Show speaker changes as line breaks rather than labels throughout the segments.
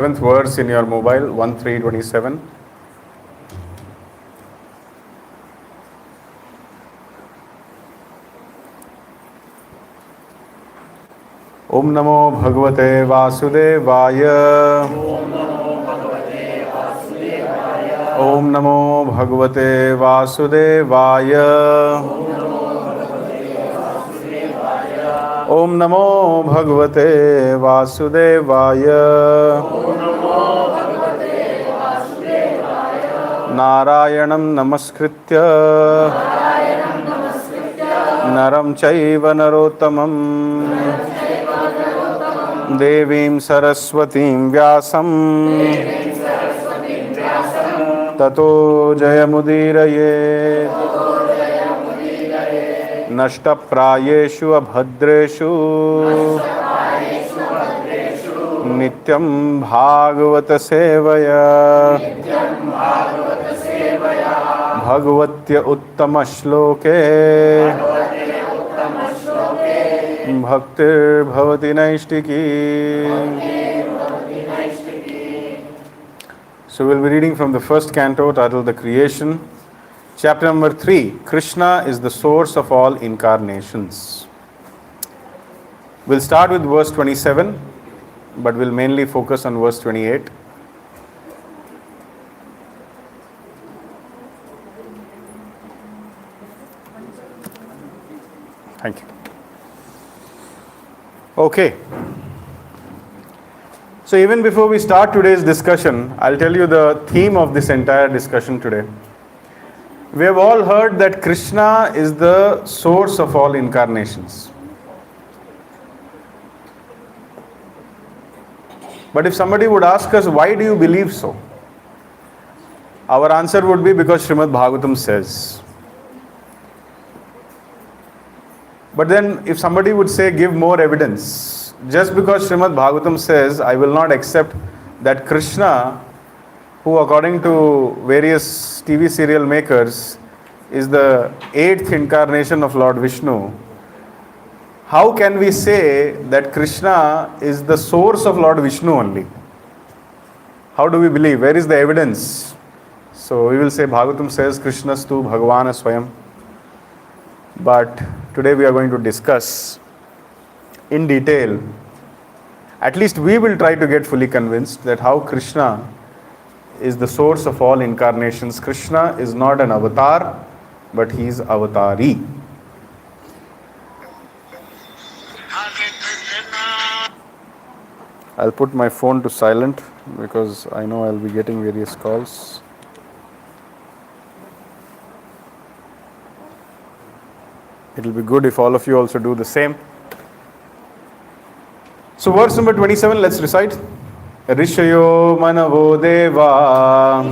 Seventh verse in your mobile, 1327. Om Namo Bhagavate Vasudevaya. Om Namo Bhagavate Vasudevaya. Om Namo Bhagavate Vasudevaya. Narayanam Namaskritya Naram Chaiva Narottamam Devim Saraswatim Vyasam Tato Jayamudiraye Nashtaprayeshu Abhadreshu Nityam Bhagavata Sevaya Bhagavatya Uttama Shloke Bhaktir Bhavati Naistiki. So we'll be reading from the first canto titled The Creation. Chapter number 3, Krishna is the source of all incarnations. We'll start with verse 27, but we'll mainly focus on verse 28. Thank you. Okay. So even before we start today's discussion, I'll tell you the theme of this entire discussion today. We have all heard that Krishna is the source of all incarnations. But if somebody would ask us, why do you believe so? Our answer would be because Srimad Bhagavatam says. But then if somebody would say, give more evidence, just because Srimad Bhagavatam says, I will not accept that Krishna, who according to various TV serial makers is the 8th incarnation of Lord Vishnu, how can we say that Krishna is the source of Lord Vishnu only? How do we believe? Where is the evidence? So we will say Bhagavatam says Krishnastu Bhagavana Swayam. But today we are going to discuss in detail, at least we will try to get fully convinced that how Krishna is the source of all incarnations. Krishna is not an avatar, but he is avatari. I'll put my phone to silent because I know I'll be getting various calls. It'll be good if all of you also do the same. So verse number 27, let's recite. Rishayo manavo deva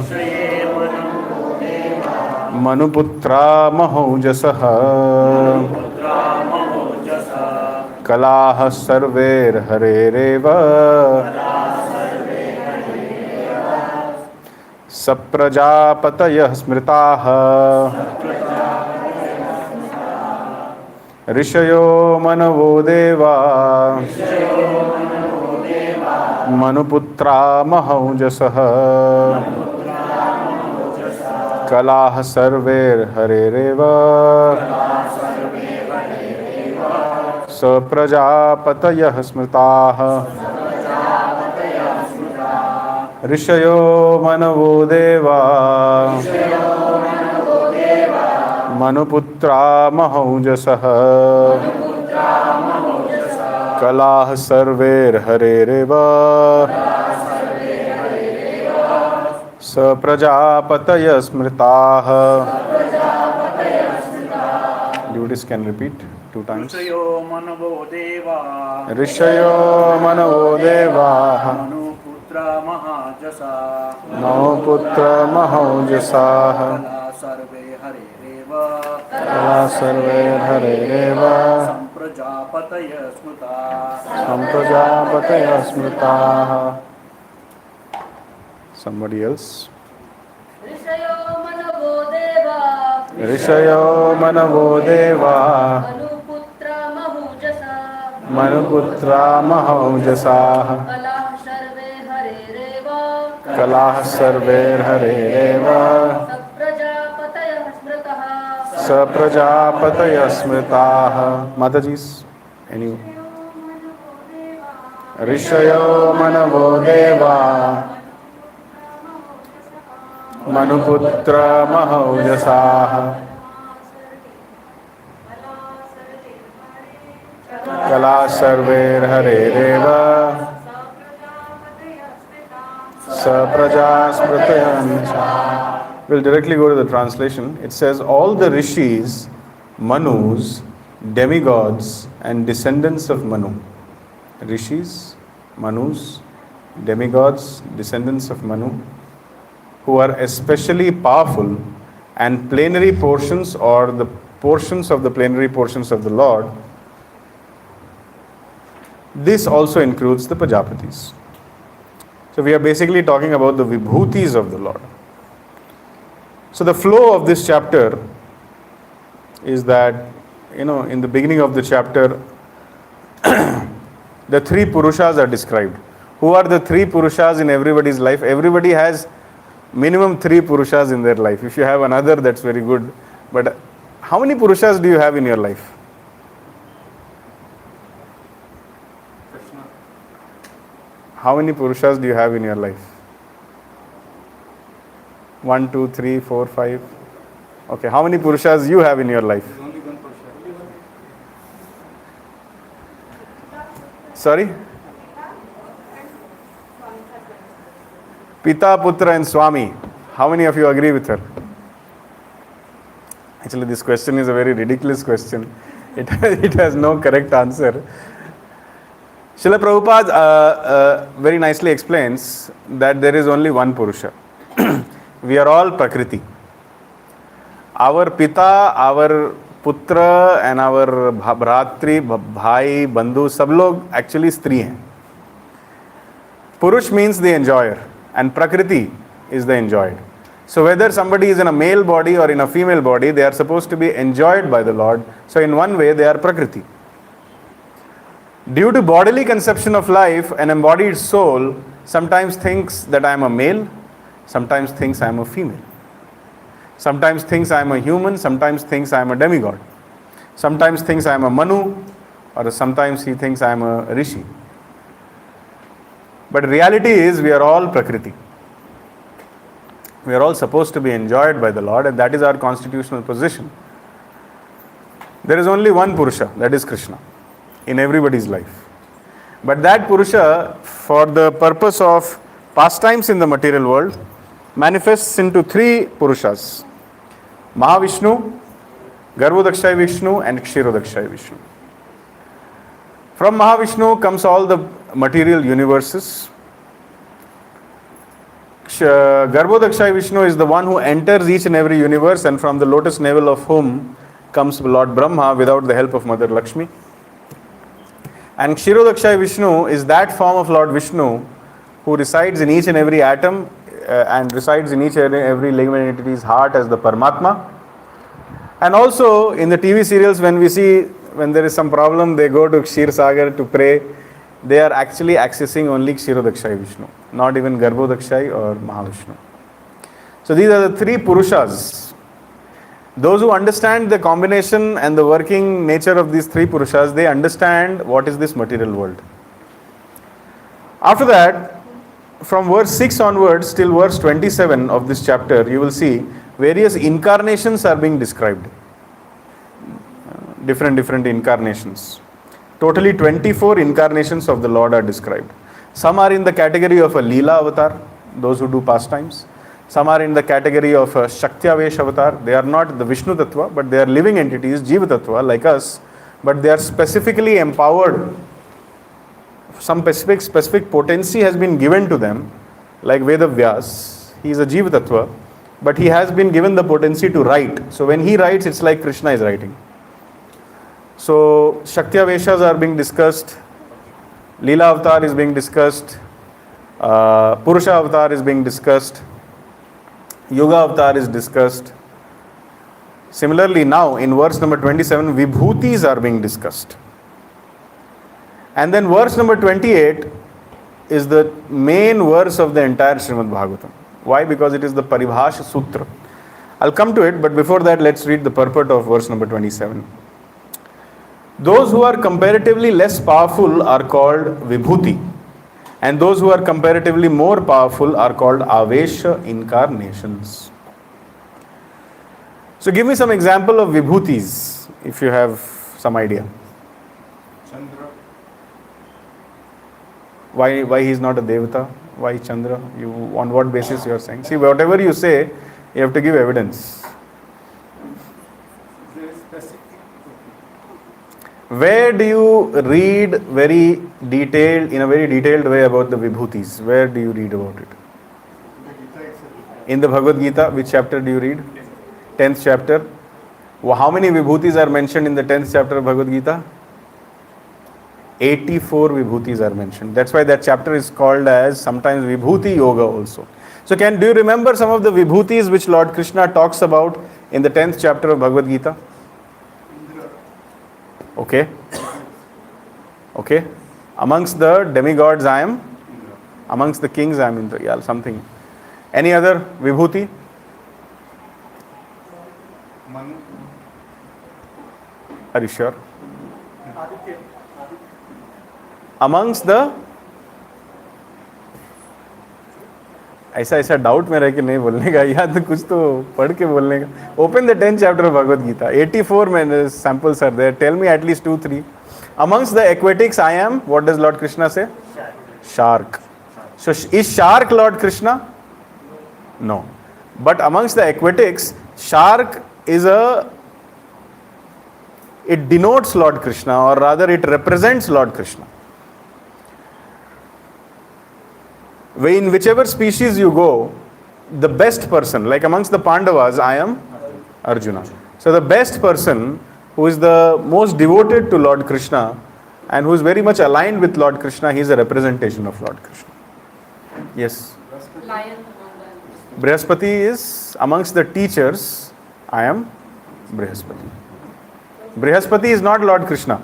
Manuputra mahaujasaha Kalaha sarver harereva Saprajapatayah smritaha Rishayo manavo deva Manuputra mahaujasaha Kalaha sarver harereva Saprajapatayah smritaha Rishayo manavo deva Manuputra mahaujasaha Kalah sarver harereva Saprajapataya smritaha. Devotees can repeat 2 times.
Rishayo manavo deva Manuputra mahajasa
Nauputra mahaujasaha Kala sarve harereva
Samprajapataya
smritaha. Somebody else.
Rishayo manavo deva
Manuputra mahaujasaha
Kalah sarve harereva देवा
कलाः सर्वैर्हरेरेव
सप्रजापतयः स्मृतः
सप्रजापतयः स्मृताः. Mataji's, any? ऋषयो मनवो देवा मनुपुत्र महौजसाः कला सर्वैर्हरेरेव सप्रजा स्मृतयः. We'll directly go to the translation. It says, all the rishis, manus, demigods and descendants of Manu. Rishis, manus, demigods, descendants of Manu, who are especially powerful, and plenary portions or the portions of the plenary portions of the Lord. This also includes the Prajapatis. So we are basically talking about the vibhutis of the Lord. So the flow of this chapter is that, in the beginning of the chapter, the three Purushas are described. Who are the three Purushas in everybody's life? Everybody has minimum three Purushas in their life. If you have another, that's very good. But how many Purushas do you have in your life? How many Purushas do you have in your life? 1, 2, 3, 4, 5. Okay, how many Purushas you have in your life?
Only one Purusha.
Sorry? Pita, Putra and Swami. How many of you agree with her? Actually, this question is a very ridiculous question. It has no correct answer. Srila Prabhupada very nicely explains that there is only one Purusha. We are all Prakriti. Our Pita, our Putra and our Bhratri, Bhai, Bandhu, sab log actually Stri hain. Purush means the enjoyer and Prakriti is the enjoyed. So whether somebody is in a male body or in a female body, they are supposed to be enjoyed by the Lord. So in one way, they are Prakriti. Due to bodily conception of life, an embodied soul sometimes thinks that I am a male, sometimes thinks I am a female. Sometimes thinks I am a human, sometimes thinks I am a demigod. Sometimes thinks I am a Manu, or sometimes he thinks I am a Rishi. But reality is we are all Prakriti. We are all supposed to be enjoyed by the Lord, and that is our constitutional position. There is only one Purusha, that is Krishna, in everybody's life. But that Purusha, for the purpose of pastimes in the material world, manifests into three Purushas: Mahavishnu, Garbhodakshay Vishnu and Kshirodakshay Vishnu. From Mahavishnu comes all the material universes. Garbhodakshay Vishnu is the one who enters each and every universe, and from the lotus navel of whom comes Lord Brahma without the help of Mother Lakshmi. And Kshirodakshay Vishnu is that form of Lord Vishnu who resides in each and every atom and resides in each and every living entity's heart as the Paramatma. And also in the TV serials, when we see when there is some problem, they go to Kshir Sagar to pray. They are actually accessing only Kshirodakshay Vishnu, not even Garbhodakshay or Mahavishnu. So these are the three Purushas. Those who understand the combination and the working nature of these three Purushas, they understand what is this material world. After that, from verse 6 onwards till verse 27 of this chapter, you will see various incarnations are being described. Different incarnations. Totally 24 incarnations of the Lord are described. Some are in the category of a Leela avatar, those who do pastimes. Some are in the category of a Shaktyavesh avatar. They are not the Vishnu Tattva, but they are living entities, Jiva Tattva, like us. But they are specifically empowered. Some specific potency has been given to them, like Vedavyas. He is a Jiva Tattva, but he has been given the potency to write. So when he writes, it's like Krishna is writing. So Shaktyaveshas are being discussed, Leela Avatar is being discussed, Purusha Avatar is being discussed, Yoga Avatar is discussed. Similarly now in verse number 27, Vibhutis are being discussed. And then verse number 28, is the main verse of the entire Srimad Bhagavatam. Why? Because it is the Paribhasha Sutra. I'll come to it, but before that, let's read the purport of verse number 27. Those who are comparatively less powerful are called Vibhuti, and those who are comparatively more powerful are called Avesha incarnations. So give me some example of Vibhutis, if you have some idea.
Chandra.
Why he is not a Devata? Why Chandra? You, on what basis you are saying? See, whatever you say, you have to give evidence.
There is specific.
Where do you read in a very detailed way about the Vibhutis? Where do you read about it?
The Gita itself.
In the Bhagavad Gita, which chapter do you read? 10th chapter. How many Vibhutis are mentioned in the 10th chapter of Bhagavad Gita? 84 Vibhutis are mentioned. That's why that chapter is called as sometimes Vibhuti Yoga also. So do you remember some of the Vibhutis which Lord Krishna talks about in the 10th chapter of Bhagavad Gita?
Indra.
Okay. Okay. Amongst the demigods I am,
Indra.
amongst the kings I am Indra. Yeah, something. Any other Vibhuti?
Manu.
Are you sure?
Aditya.
Amongst the ऐसा doubt में रह के नहीं बोलने का, या तो कुछ तो पढ़ के बोलने का. Open the 10th chapter of Bhagavad Gita. 84 samples are there. Tell me at least 2-3. Amongst the aquatics I am, what does Lord Krishna say? Shark. So is shark Lord Krishna? No. But amongst the aquatics, shark it denotes Lord Krishna, or rather it represents Lord Krishna. In whichever species you go, the best person, like amongst the Pandavas, I am Arjuna. So the best person who is the most devoted to Lord Krishna and who is very much aligned with Lord Krishna, he is a representation of Lord Krishna. Yes.
Lion among them.
Brihaspati is amongst the teachers, I am Brihaspati. Brihaspati is not Lord Krishna.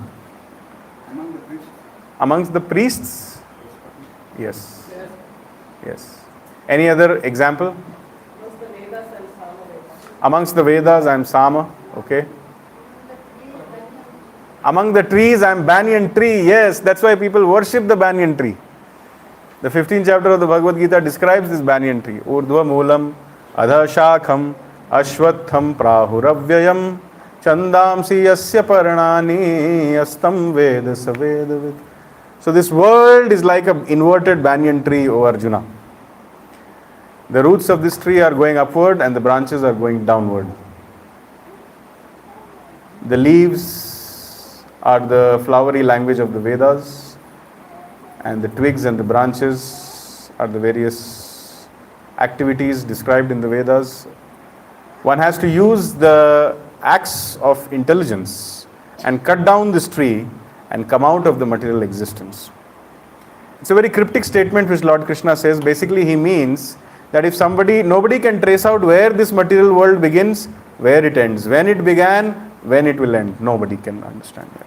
Among the priests.
Amongst the priests, yes. Yes. Any other example? Amongst the Vedas, I am Sama. Okay. Among the trees, I am banyan tree. Yes, that's why people worship the banyan tree. The 15th chapter of the Bhagavad Gita describes this banyan tree. Urdhva moolam, adha shakham, ashwatham prahuravyayam, chandamsi yasya paranani, astam veda savedavid. So this world is like an inverted banyan tree, O Arjuna. The roots of this tree are going upward and the branches are going downward. The leaves are the flowery language of the Vedas, and the twigs and the branches are the various activities described in the Vedas. One has to use the axe of intelligence and cut down this tree and come out of the material existence. It's a very cryptic statement which Lord Krishna says. Basically, he means that if nobody can trace out where this material world begins, where it ends, when it began, when it will end. Nobody can understand that.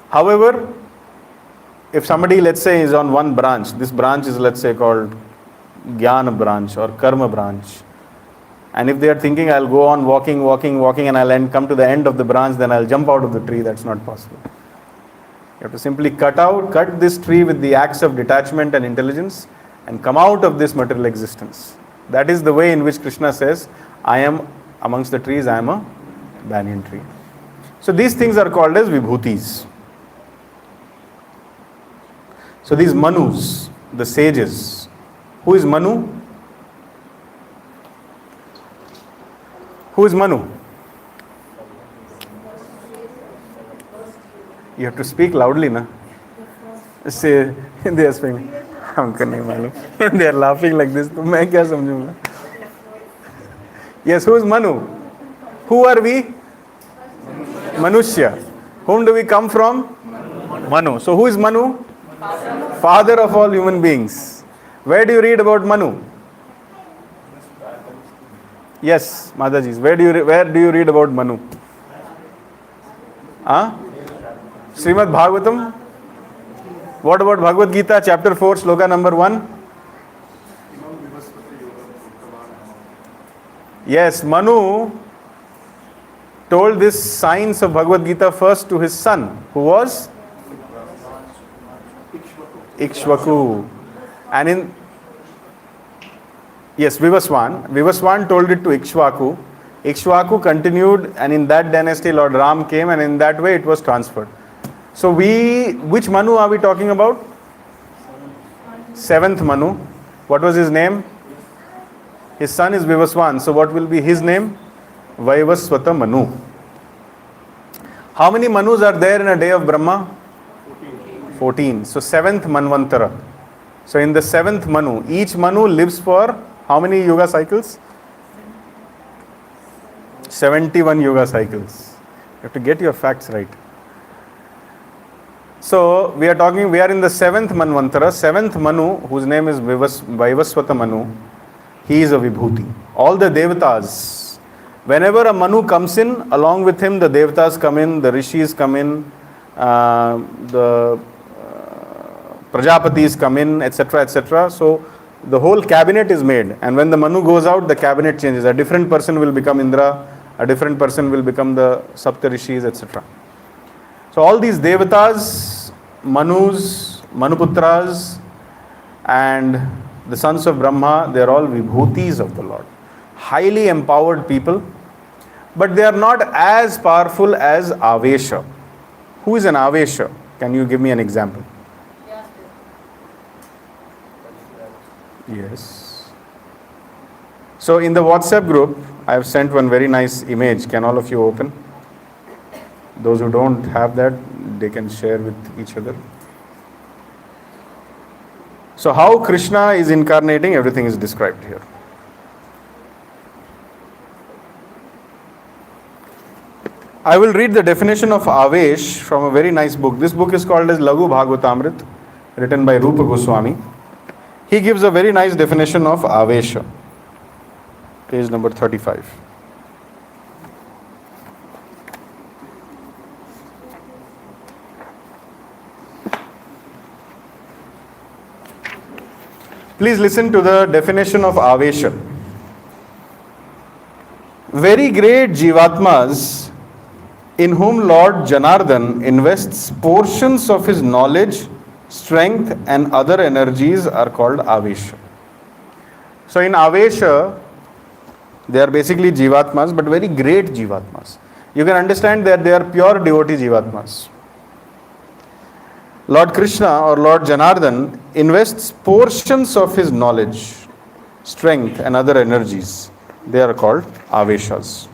However, if somebody, let's say, is on one branch, this branch is, let's say, called Jnana branch or Karma branch, and if they are thinking, I'll go on walking, and I'll come to the end of the branch, then I'll jump out of the tree, that's not possible. You have to simply cut this tree with the axe of detachment and intelligence and come out of this material existence. That is the way in which Krishna says, I am amongst the trees, I am a banyan tree. So these things are called as vibhutis. So these manus, the sages. Who is Manu? Who is Manu? You have to speak loudly, na? Say, they are speaking. हमको नहीं मालूम. They are laughing like this. तो मैं क्या समझूंगा? Yes, who is Manu? Who are we? Manushya. Whom do we come from? Manu. So who is Manu? Father of all human beings. Where do you read about Manu? Yes, Mataji. Where do you read about Manu? Srimad Bhagavatam? What about Bhagavad Gita, chapter 4, sloka number 1? Yes, Manu told this science of Bhagavad Gita first to his son, who was Ikshvaku. And in Vivaswan. Vivaswan told it to Ikshvaku. Ikshvaku continued, and in that dynasty Lord Ram came, and in that way it was transferred. So which Manu are we talking about? Seventh Manu. What was his name? His son is Vivaswan. So what will be his name? Vaivaswata Manu. How many Manus are there in a day of Brahma? 14. So seventh Manvantara. So in the seventh Manu, each Manu lives for how many yoga cycles? 71 yoga cycles. You have to get your facts right. So we are in the seventh Manvantara, seventh Manu, whose name is Vaivaswata Manu. He is a Vibhuti. All the Devatas, whenever a Manu comes in, along with him the Devatas come in, the Rishis come in, the Prajapatis come in, etc., etc. So the whole cabinet is made, and when the Manu goes out, the cabinet changes. A different person will become Indra, a different person will become the Sapta Rishis, etc. So all these Devatas, Manus, Manuputras, and the sons of Brahma, they are all Vibhutis of the Lord. Highly empowered people, but they are not as powerful as Avesha. Who is an Avesha? Can you give me an example? Yes. So in the WhatsApp group, I have sent one very nice image. Can all of you open? Those who don't have that, they can share with each other. So how Krishna is incarnating, everything is described here. I will read the definition of Avesh from a very nice book. This book is called as Laghu Bhagavatamrit, written by Rupa Goswami. He gives a very nice definition of Avesha. Page number 35. Please listen to the definition of Avesha. Very great Jivatmas in whom Lord Janardhan invests portions of his knowledge, strength and other energies are called Avesha. So in Avesha, they are basically Jivatmas, but very great Jivatmas. You can understand that they are pure devotee Jivatmas. Lord Krishna or Lord Janardhan invests portions of his knowledge, strength and other energies. They are called Aveshas.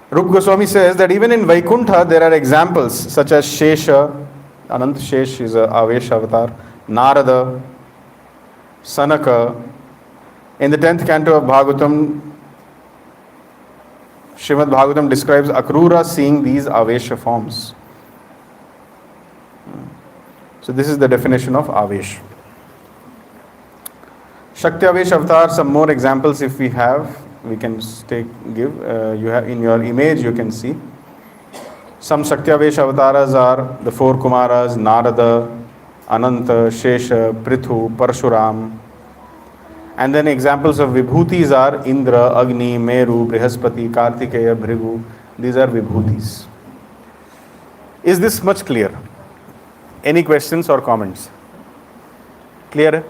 Rupa Goswami says that even in Vaikuntha there are examples such as Shesha, Anant Shesh is a Avesha avatar, Narada, Sanaka. In the 10th canto of Bhagavatam, Srimad Bhagavatam describes Akrura seeing these Avesha forms. So this is the definition of Avesh. Shakti Avesh avatar, some more examples if we have, we can give. You have in your image you can see. Some Shakti Avesh avatars are the four Kumaras, Narada, Ananta, Shesha, Prithu, Parshuram. And then examples of Vibhutis are Indra, Agni, Meru, Brihaspati, Kartikeya, Bhrigu. These are Vibhutis. Is this much clear? Any questions or comments? Clear?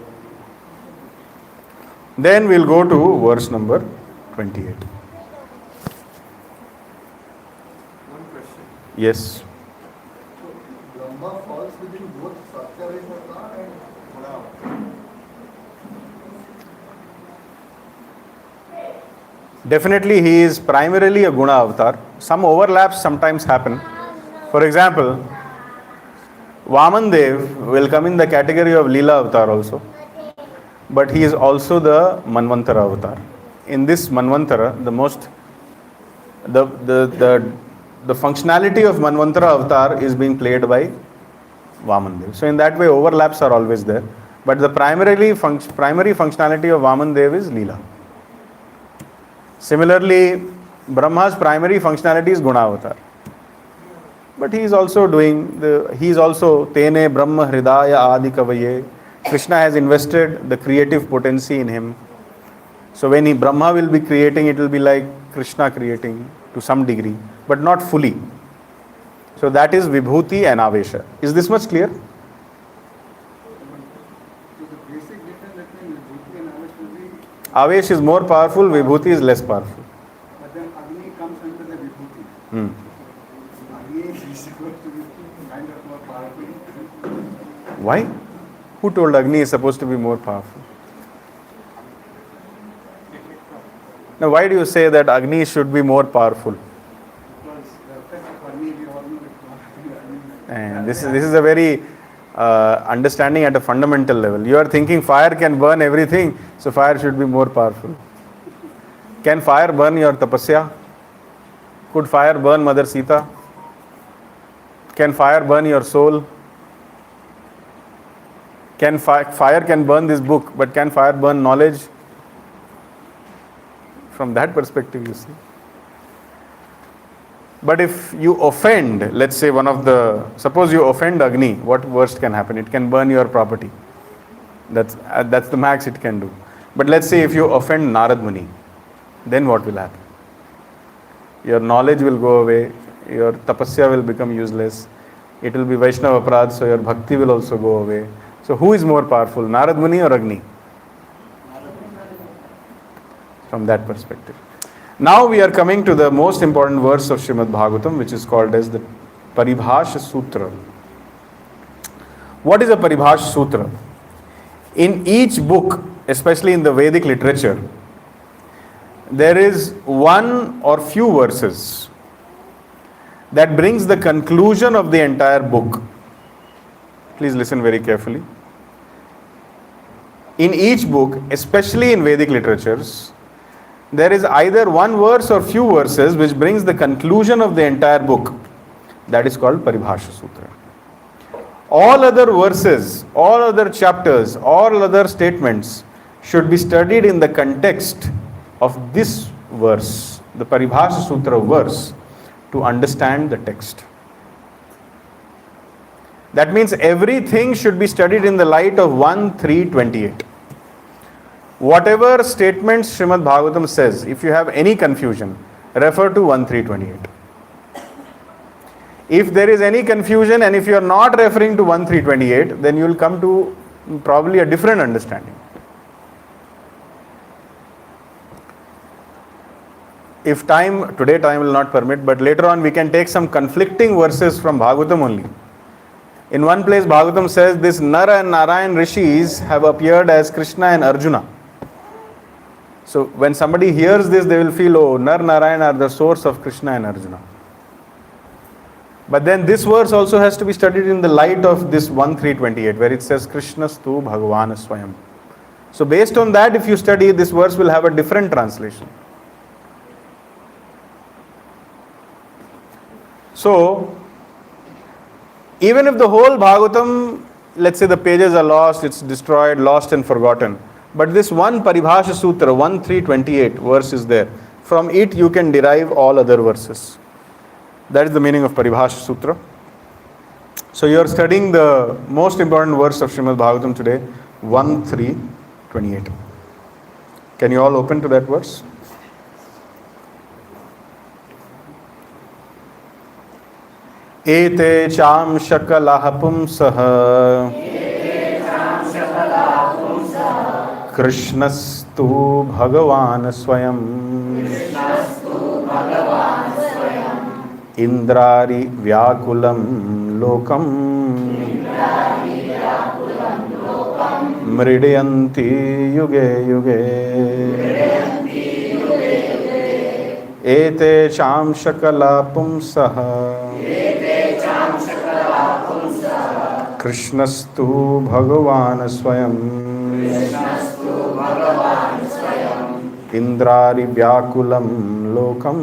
Then we'll go to verse number 28.
One question.
Yes.
Brahma falls within both Satyavesha and Guna.
Definitely he is primarily a Guna avatar. Some overlaps sometimes happen. For example, Vamandev will come in the category of Leela avatar also. But he is also the Manvantara avatar. In this Manvantara, the functionality of Manvantara avatar is being played by Vamandev. So in that way overlaps are always there. But the primary functionality of Vamandev is Leela. Similarly, Brahma's primary functionality is Guna avatar. But he is also he is also Tene Brahma Hridaya Adi Kavaye. Krishna has invested the creative potency in him. So when Brahma will be creating, it will be like Krishna creating to some degree, but not fully. So that is Vibhuti and Avesha. Is this much clear?
So the basic difference between Vibhuti and Avesh will be,
Avesh is more powerful, Vibhuti is less powerful.
but then Agni comes under the Vibhuti.
Hmm.
Agni is supposed to be kind of more powerful.
Why? Who told Agni is supposed to be more powerful? Now, why do you say that Agni should be more powerful?
Because the effect of Agni, we all know it's not.
And this is a very understanding at a fundamental level. You are thinking fire can burn everything, so fire should be more powerful. Can fire burn your tapasya? Could fire burn Mother Sita? Can fire burn your soul? Can fire can burn this book, but can fire burn knowledge? From that perspective, you see. But if you offend, let's say suppose you offend Agni, what worst can happen? It can burn your property. That's the max it can do. But let's say if you offend Narad Muni, then what will happen? Your knowledge will go away, your tapasya will become useless, it will be Vaishnava Aparadh, so your bhakti will also go away. So who is more powerful, Narad Muni or Agni? From that perspective. Now we are coming to the most important verse of Srimad Bhagavatam, which is called as the Paribhasha Sutra. What is a Paribhasha Sutra? In each book, especially in the Vedic literature, there is one or few verses that brings the conclusion of the entire book. Please listen very carefully. In each book, especially in Vedic literatures, there is either one verse or few verses which brings the conclusion of the entire book. That is called Paribhasha Sutra. All other verses, all other chapters, all other statements should be studied in the context of this verse, the Paribhasha Sutra verse, to understand the text. That means everything should be studied in the light of 1.3.28. Whatever statements Srimad Bhagavatam says, if you have any confusion, refer to 1.3.28. If there is any confusion and if you are not referring to 1.3.28, then you will come to probably a different understanding. If today time will not permit, but later on we can take some conflicting verses from Bhagavatam only. In one place Bhagavatam says this Nara and Narayan rishis have appeared as Krishna and Arjuna. So when somebody hears this, they will feel, oh, Nar Narayan are the source of Krishna and Arjuna. But then this verse also has to be studied in the light of this 1.3.28, where it says Krishnastu Bhagavan Swayam. So based on that, if you study, this verse will have a different translation. So even if the whole Bhagavatam, let's say the pages are lost, it's destroyed, lost and forgotten, but this one Paribhasha Sutra, 1.3.28 verse is there. From it you can derive all other verses. That is the meaning of Paribhasha Sutra. So you are studying the most important verse of Srimad Bhagavatam today, 1.3.28. Can you all open to that verse? Ete cham shakalah pumsah Krishnastu Bhagavan Swayam Indrari Vyakulam Lokam Mridayanti Yuge Yuge Ete cham shakala pumsah Krishnastu Bhagavan Swayam Indrari Vyakulam Lokam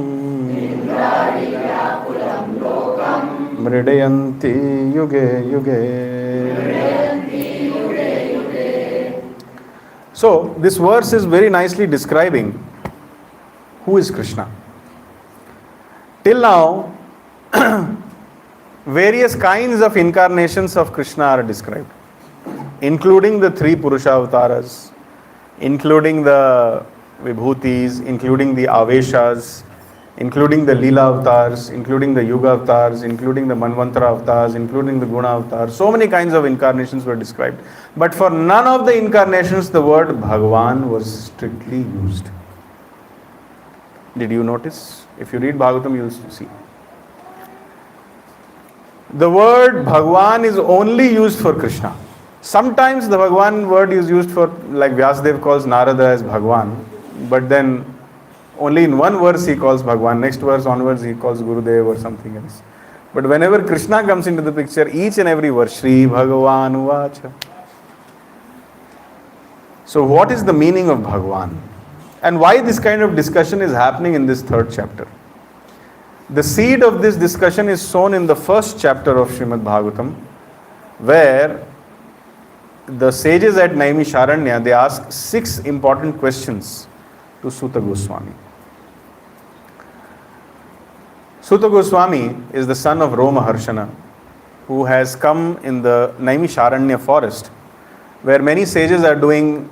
Mridayanti Yuge Yuge. So this verse is very nicely describing who is Krishna. Till now various kinds of incarnations of Krishna are described, including the three Purusha avatars, including the Vibhutis, including the Aveshas, including the Leela avatars, including the Yuga avatars, including the Manvantara avatars, including the Guna avatars. So many kinds of incarnations were described. But for none of the incarnations, the word Bhagwan was strictly used. Did you notice? If you read Bhagavatam, you will see. The word Bhagwan is only used for Krishna. Sometimes the Bhagwan word is used for, like Vyasadeva calls Narada as Bhagwan, but then only in one verse he calls Bhagwan, next verse onwards he calls Gurudev or something else. But whenever Krishna comes into the picture, each and every verse, Shri Bhagavan Uvacha. So what is the meaning of Bhagwan? And why this kind of discussion is happening in this third chapter? The seed of this discussion is sown in the first chapter of Srimad Bhagavatam, where the sages at Naimisharanya, they ask 6 important questions to Suta Goswami. Suta Goswami is the son of Roma Harshana, who has come in the Naimisharanya forest, where many sages are doing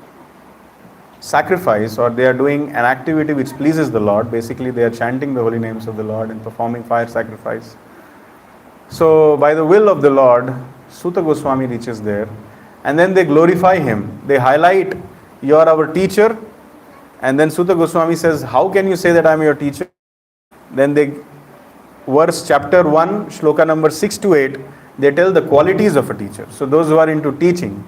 sacrifice, or they are doing an activity which pleases the Lord. Basically, they are chanting the holy names of the Lord and performing fire sacrifice. So, by the will of the Lord, Suta Goswami reaches there, and then they glorify him. They highlight, "You are our teacher." And then Suta Goswami says, "How can you say that I am your teacher?" Then they, verse chapter 1, shloka number 6 to 8, they tell the qualities of a teacher. So those who are into teaching,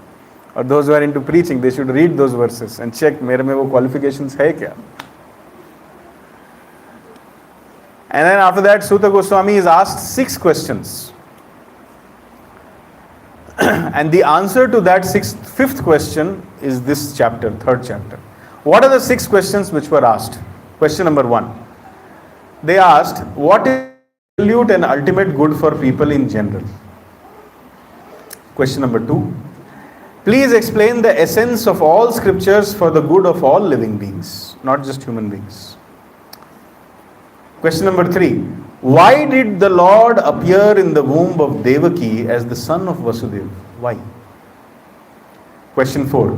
or those who are into preaching, they should read those verses and check, mere mein wo qualifications hai kya? And then after that, Suta Goswami is asked 6 questions. And the answer to that fifth question is this chapter, third chapter. What are the 6 questions which were asked? Question number 1. They asked, what is absolute and ultimate good for people in general? Question number 2. Please explain the essence of all scriptures for the good of all living beings, not just human beings. Question number 3. Why did the Lord appear in the womb of Devaki as the son of Vasudeva? Why? Question 4.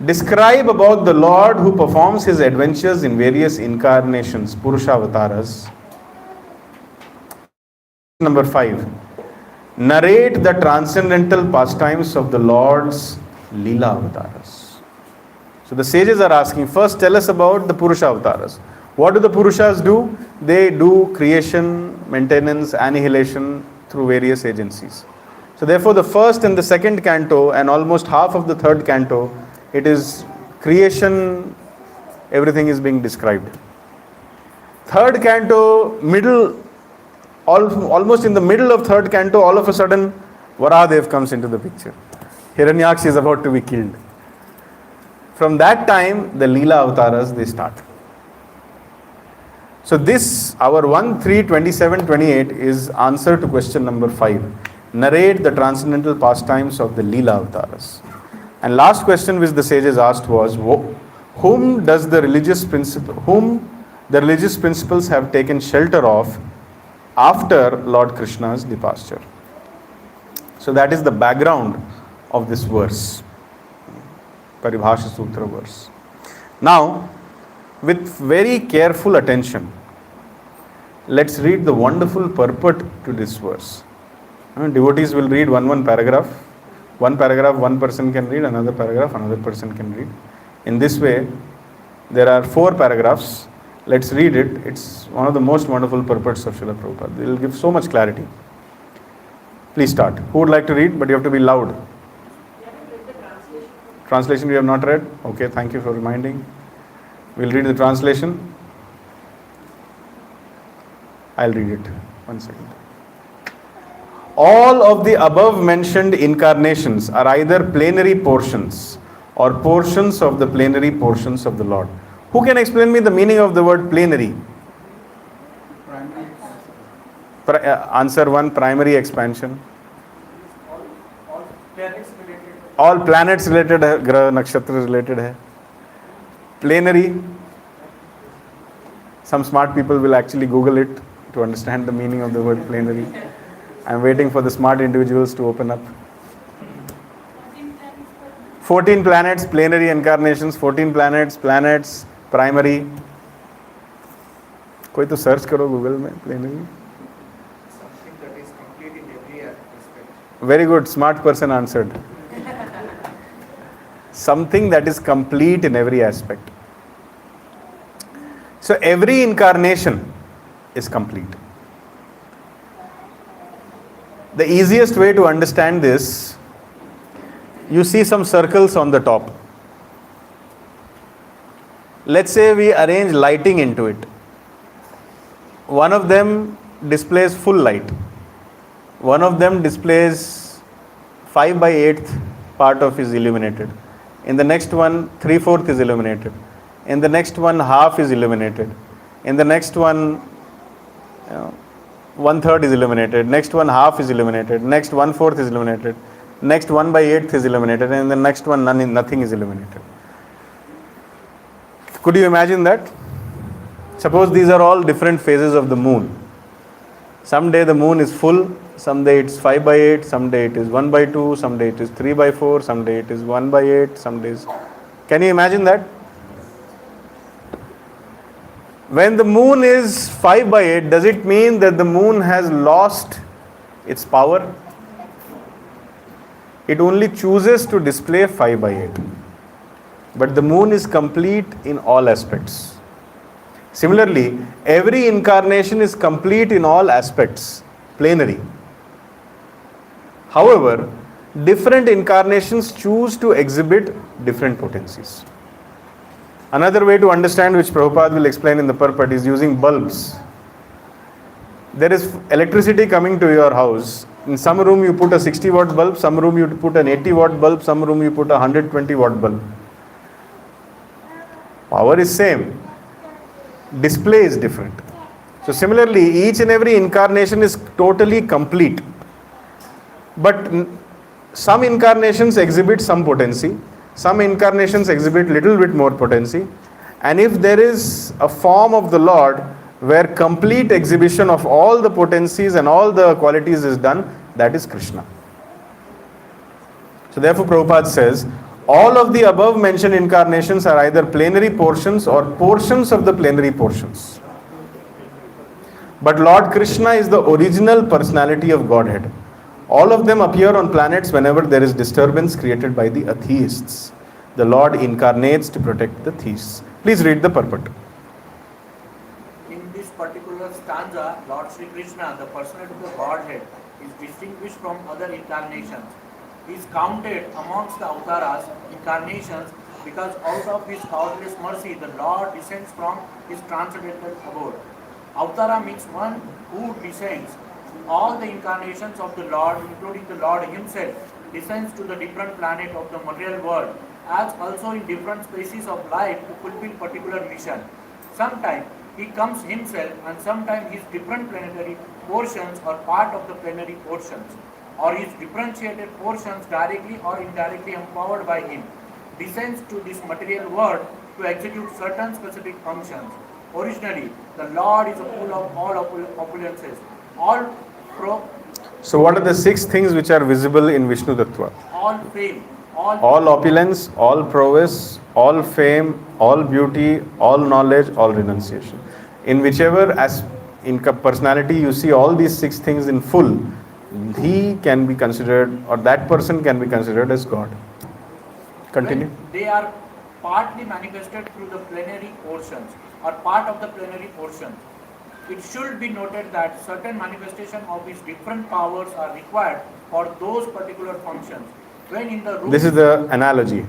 Describe about the Lord who performs his adventures in various incarnations, Purusha avatars. Number 5. Narrate the transcendental pastimes of the Lord's Leela avatars. So the sages are asking, first tell us about the Purusha avatars. What do the Purushas do? They do creation, maintenance, annihilation through various agencies. So therefore the first and the second canto and almost half of the third canto, it is creation, everything is being described. Third canto, almost in the middle of third canto, all of a sudden Varahadev comes into the picture. Hiranyakshi is about to be killed. From that time, the Leela avatars, they start. So this, our 1, 3, 27, 28 is answer to question number 5. Narrate the transcendental pastimes of the Leela avatars. And last question which the sages asked was, whom the religious principles have taken shelter of after Lord Krishna's departure. So that is the background of this verse, Paribhasha Sutra verse. Now, with very careful attention, let's read the wonderful purport to this verse. Devotees will read one paragraph. One paragraph one person can read, another paragraph another person can read. In this way, there are 4 paragraphs. Let's read it. It's one of the most wonderful purports of Srila Prabhupada. It will give so much clarity. Please start. Who would like to read? But you have to be loud. Translation you have not read? Okay, thank you for reminding. We'll read the translation. I'll read it. 1 second. All of the above mentioned incarnations are either plenary portions or portions of the plenary portions of the Lord. Who can explain me the meaning of the word plenary? Answer 1, primary expansion. All planets related hai, grah, nakshatra related hai. Plenary. Some smart people will actually Google it to understand the meaning of the word plenary. I'm waiting for the smart individuals to open up. 14 planets, plenary incarnations, 14 planets, primary. कोई तो search करो Google में plenary.
Something that is complete in every aspect.
Very good, smart person answered. Something that is complete in every aspect. So every incarnation is complete. The easiest way to understand this, you see some circles on the top. Let's say we arrange lighting into it. One of them displays full light. One of them displays 5 by 8th part of is illuminated. In the next one, 3/4 is illuminated. In the next one, half is illuminated. In the next one, 1/3 is illuminated. Next one, half is illuminated. Next, 1/4 is illuminated. Next, 1 by 8th is illuminated. And in the next one, nothing is illuminated. Could you imagine that? Suppose these are all different phases of the moon. Someday the moon is full, someday it's 5 by 8, someday it is 1 by 2, someday it is 3 by 4, someday it is 1 by 8, some days. Can you imagine that? When the moon is 5 by 8, does it mean that the moon has lost its power? It only chooses to display 5 by 8. But the moon is complete in all aspects. Similarly, every incarnation is complete in all aspects, plenary. However, different incarnations choose to exhibit different potencies. Another way to understand, which Prabhupada will explain in the purport, is using bulbs. There is electricity coming to your house. In some room you put a 60-watt bulb, some room you put an 80-watt bulb, some room you put a 120-watt bulb. Power is same. Display is different. So similarly, each and every incarnation is totally complete. But some incarnations exhibit some potency. Some incarnations exhibit little bit more potency. And if there is a form of the Lord where complete exhibition of all the potencies and all the qualities is done, that is Krishna. So therefore Prabhupada says, all of the above mentioned incarnations are either plenary portions or portions of the plenary portions. But Lord Krishna is the original personality of Godhead. All of them appear on planets whenever there is disturbance created by the atheists. The Lord incarnates to protect the theists. Please read the purport.
In this particular stanza, Lord Sri Krishna, the personality of the Godhead, is distinguished from other incarnations. He is counted amongst the avataras, incarnations, because out of his countless mercy, the Lord descends from his transcendental abode. Avatara means one who descends. All the incarnations of the Lord, including the Lord himself, descends to the different planet of the material world, as also in different species of life to fulfill particular mission. Sometimes he comes himself, and sometimes his different planetary portions are part of the plenary portions, or his differentiated portions directly or indirectly empowered by him, descends to this material world to execute certain specific functions. Originally, the Lord is full of all opulences, all
So what are the 6 things which are visible in Vishnu Tattva?
all fame,
All opulence, all prowess, all fame, all beauty, all knowledge, all renunciation. In whichever personality you see all these 6 things in full, he can be considered, or that person can be considered as God. Continue.
when they are partly manifested through the plenary portions or part of the plenary portions. It should be noted that certain manifestation of his different powers are required for those particular functions. When in the room,
This is the analogy.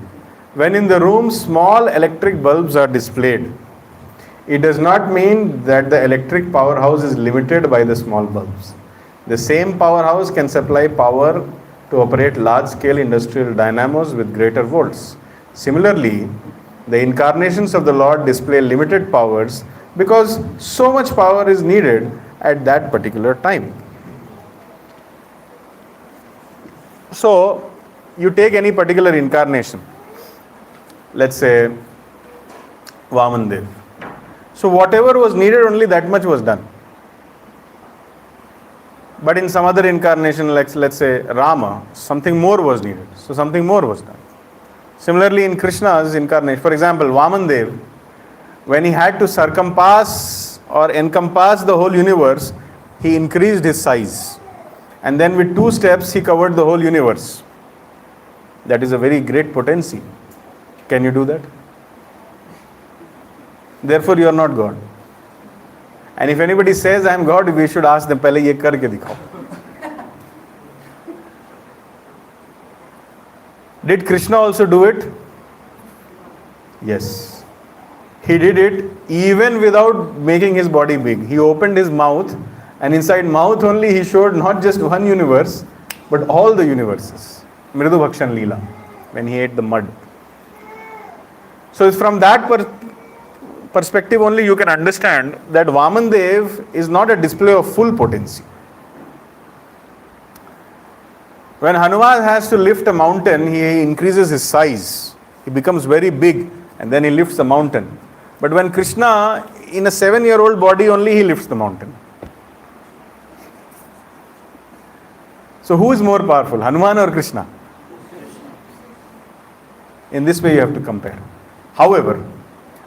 When in the room small electric bulbs are displayed, it does not mean that the electric powerhouse is limited by the small bulbs. The same powerhouse can supply power to operate large-scale industrial dynamos with greater volts. Similarly, the incarnations of the Lord display limited powers because so much power is needed at that particular time. So, you take any particular incarnation, let's say Vamandev. So whatever was needed, only that much was done. But in some other incarnation, like let's say Rama, something more was needed. So something more was done. Similarly, in Krishna's incarnation, for example, Vamandev, when he had to circumpass or encompass the whole universe, he increased his size. And then with 2 steps, he covered the whole universe. That is a very great potency. Can you do that? Therefore, you are not God. And if anybody says, I am God, we should ask them, पहले ये करके दिखाओ. Did Krishna also do it? Yes. He did it even without making his body big. He opened his mouth, and inside mouth only he showed not just one universe, but all the universes. Mridu Bhakshan Leela, when he ate the mud. So from that perspective only you can understand that Vamandev is not a display of full potency. When Hanuman has to lift a mountain, he increases his size. He becomes very big and then he lifts the mountain. But when Krishna, in a 7-year-old body only, he lifts the mountain. So who is more powerful, Hanuman or Krishna? In this way you have to compare. However,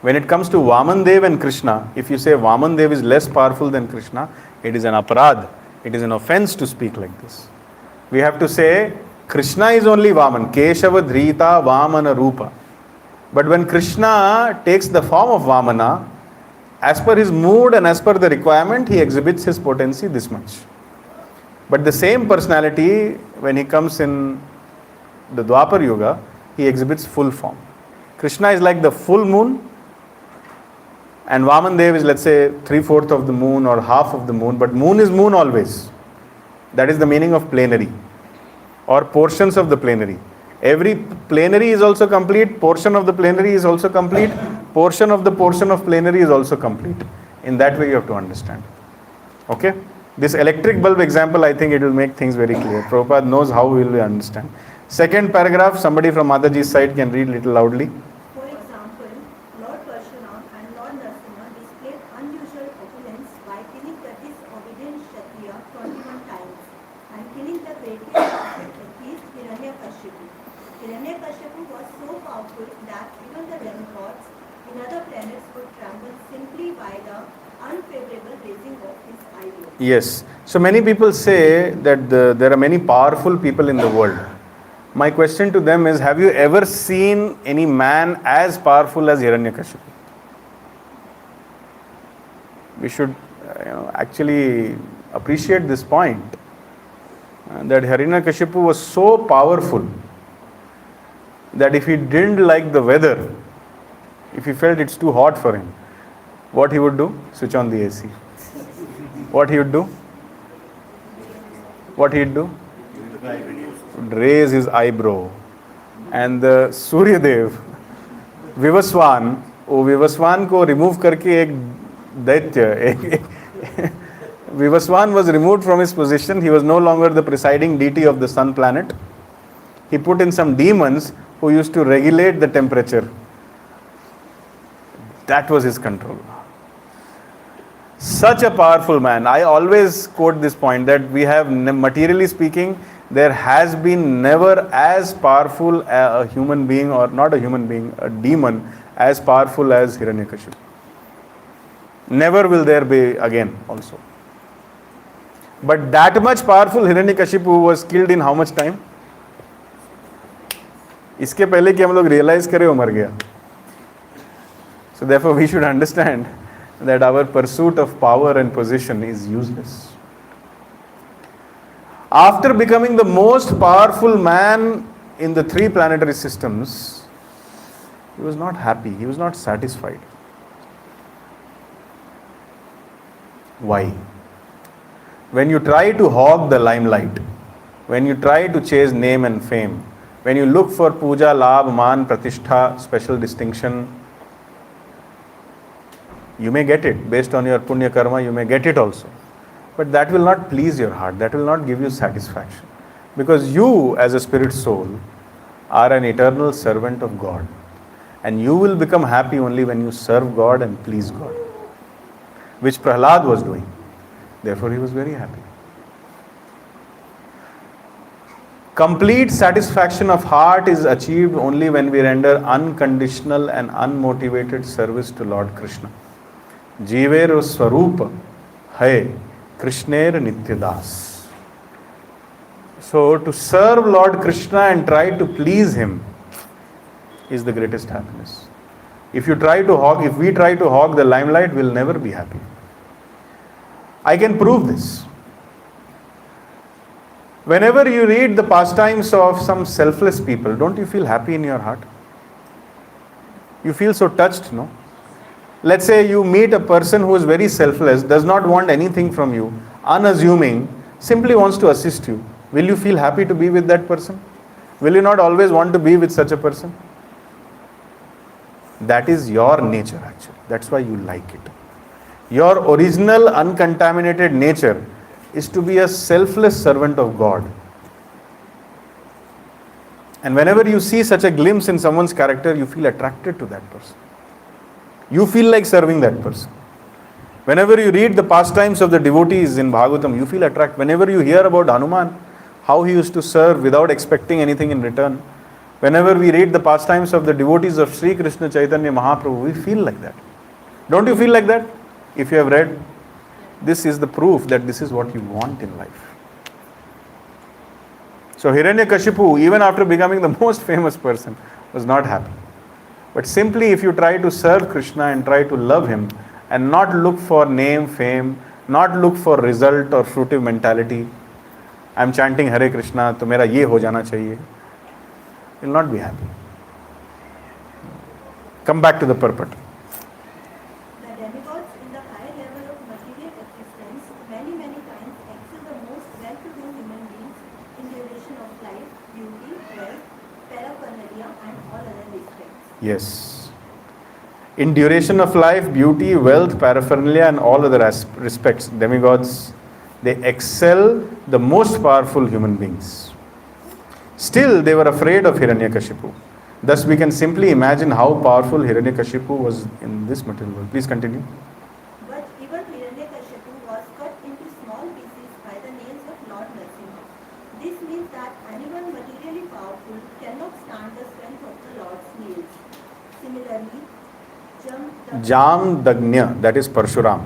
when it comes to Vamandev and Krishna, if you say Vamandev is less powerful than Krishna, it is an aparad. It is an offense to speak like this. We have to say Krishna is only Vaman, Keshava Dhrita Vamana Rupa. But when Krishna takes the form of Vamana, as per his mood and as per the requirement, he exhibits his potency this much. But the same personality, when he comes in the Dwapar Yuga, he exhibits full form. Krishna is like the full moon, and Vamandev is, let's say, 3/4 of the moon or half of the moon, but moon is moon always. That is the meaning of plenary, or portions of the plenary. Every plenary is also complete, portion of the plenary is also complete, portion of the portion of plenary is also complete. In that way you have to understand. Okay? This electric bulb example, I think it will make things very clear. Prabhupada knows how we will understand. Second paragraph, somebody from Mataji's side can read little loudly.
For example, Lord Parshunam and Lord Narasimha displayed unusual opulence by killing the disobedient Kshatriya 21 times and killing the greatest prophet, that is Hiranyakashipu. Hiranyakashipu was so powerful that even the demigods in other planets would tremble simply by the unfavorable raising of his eyelids.
Yes. So many people say that there are many powerful people in the world. My question to them is, have you ever seen any man as powerful as Hiranyakashipu? We should actually appreciate this point, that Hiranyakashipu was so powerful that if he didn't like the weather, if he felt it's too hot for him, what he would do? Switch on the AC. What he would do? What he'd do? Would raise his eyebrow. And the Surya Dev, Vivaswan, वो विवस्वान को remove करके एक दैत्य Vivaswan was removed from his position. He was no longer the presiding deity of the sun planet. He put in some demons who used to regulate the temperature. That was his control. Such a powerful man. I always quote this point that we have, materially speaking, there has been never as powerful a human being, or not a human being, a demon as powerful as Hiranyakashipu. Never will there be again also. But that much powerful Hiranyakashipu was killed in how much time? इसके पहले कि हम लोग realize करें वो मर गया. So therefore we should understand that our pursuit of power and position is useless. After becoming the most powerful man in the 3 planetary systems, he was not happy, he was not satisfied. Why? When you try to hog the limelight, when you try to chase name and fame, when you look for puja, labh, man, pratishtha, special distinction, you may get it. Based on your punya karma, you may get it also. But that will not please your heart. That will not give you satisfaction. Because you, as a spirit soul, are an eternal servant of God. And you will become happy only when you serve God and please God. Which Prahlad was doing. Therefore, he was very happy. Complete satisfaction of heart is achieved only when we render unconditional and unmotivated service to Lord Krishna. Jeever Swarup hai Krishner Nityadas. So to serve Lord Krishna and try to please him is the greatest happiness. If we try to hog the limelight, we'll never be happy. I can prove this. Whenever you read the pastimes of some selfless people, don't you feel happy in your heart? You feel so touched, no? Let's say you meet a person who is very selfless, does not want anything from you, unassuming, simply wants to assist you. Will you feel happy to be with that person? Will you not always want to be with such a person? That is your nature actually. That's why you like it. Your original uncontaminated nature is to be a selfless servant of God. And whenever you see such a glimpse in someone's character, you feel attracted to that person. You feel like serving that person. Whenever you read the pastimes of the devotees in Bhagavatam, you feel attracted. Whenever you hear about Hanuman, how he used to serve without expecting anything in return. Whenever we read the pastimes of the devotees of Sri Krishna Chaitanya Mahaprabhu, we feel like that. Don't you feel like that? If you have read, this is the proof that this is what you want in life. So Hiranyakashipu, even after becoming the most famous person, was not happy. But simply if you try to serve Krishna and try to love him and not look for name, fame, not look for result or fruitive mentality, I am chanting Hare Krishna, to mera ye ho jana chahiye, you will not be happy. Come back to the purport.
The demigods in the higher level of material existence many times excel the most well-to-do human beings in duration of life, beauty, wealth, paraphernalia and all other respects.
Yes. In duration of life, beauty, wealth, paraphernalia and all other respects, demigods, they excel the most powerful human beings. Still, they were afraid of Hiranyakashipu. Thus, we can simply imagine how powerful Hiranyakashipu was in this material world. Please continue.
But even Hiranyakashipu was cut into small pieces by the nails of Lord Narasimha. This means that anyone materially powerful cannot stand the strength of the Lord's nails. Similarly,
Jamdagnya, that is Parshuram.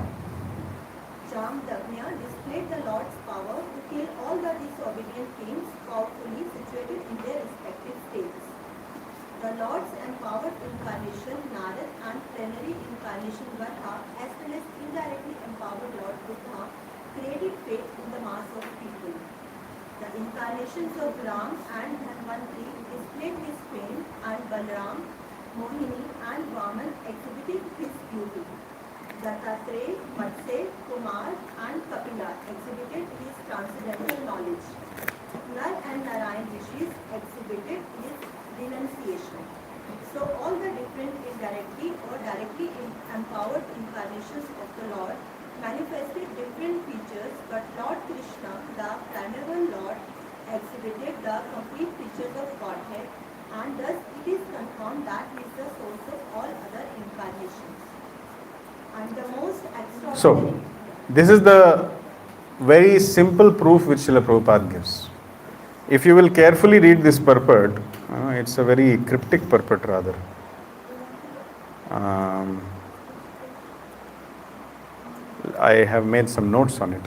Jamdagnya displayed the Lord's power to kill all the disobedient kings powerfully situated in their respective states. The Lord's empowered incarnation Narad and plenary incarnation Varha as well as indirectly empowered Lord Buddha created faith in the mass of people. The incarnations of Ram and Dhanvantri displayed his fame and Balaram, Mohini and Vaman exhibited his beauty. Dattatreya, Matsya, Kumar and Kapila exhibited his transcendental knowledge. Nar and Narayan Rishis exhibited his renunciation. So all the different indirectly or directly empowered incarnations of the Lord manifested different features, but Lord Krishna, the primeval Lord, exhibited the complete features of Godhead, and thus it is confirmed that he is the source of all other incarnations. And the most extraordinary...
So, this is the very simple proof which Srila Prabhupada gives. If you will carefully read this purport, it's a very cryptic purport rather. I have made some notes on it.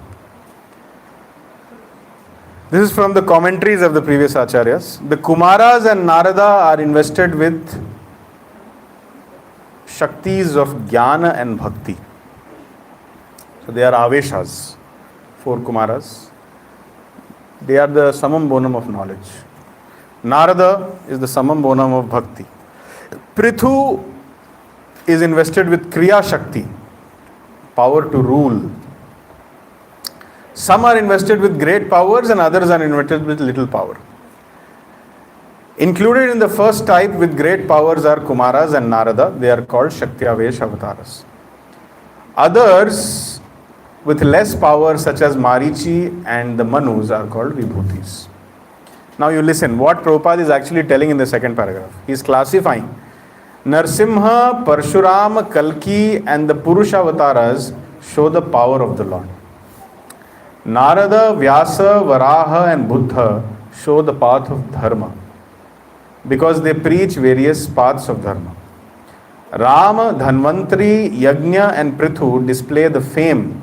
This is from the commentaries of the previous Acharyas. The Kumaras and Narada are invested with Shaktis of Jnana and Bhakti. So they are Aveshas, 4 Kumaras. They are the summum bonum of knowledge. Narada is the summum bonum of Bhakti. Prithu is invested with Kriya Shakti, power to rule. Some are invested with great powers and others are invested with little power. Included in the first type with great powers are Kumaras and Narada. They are called Shakti-Avesh avatars. Others with less power such as Marichi and the Manus are called Vibhutis. Now you listen, what Prabhupada is actually telling in the second paragraph. He is classifying Narsimha, Parshuram, Kalki and the Purusha avatars show the power of the Lord. Narada, Vyasa, Varaha and Buddha show the path of dharma, because they preach various paths of dharma. Rama, Dhanvantari, Yajna and Prithu display the fame.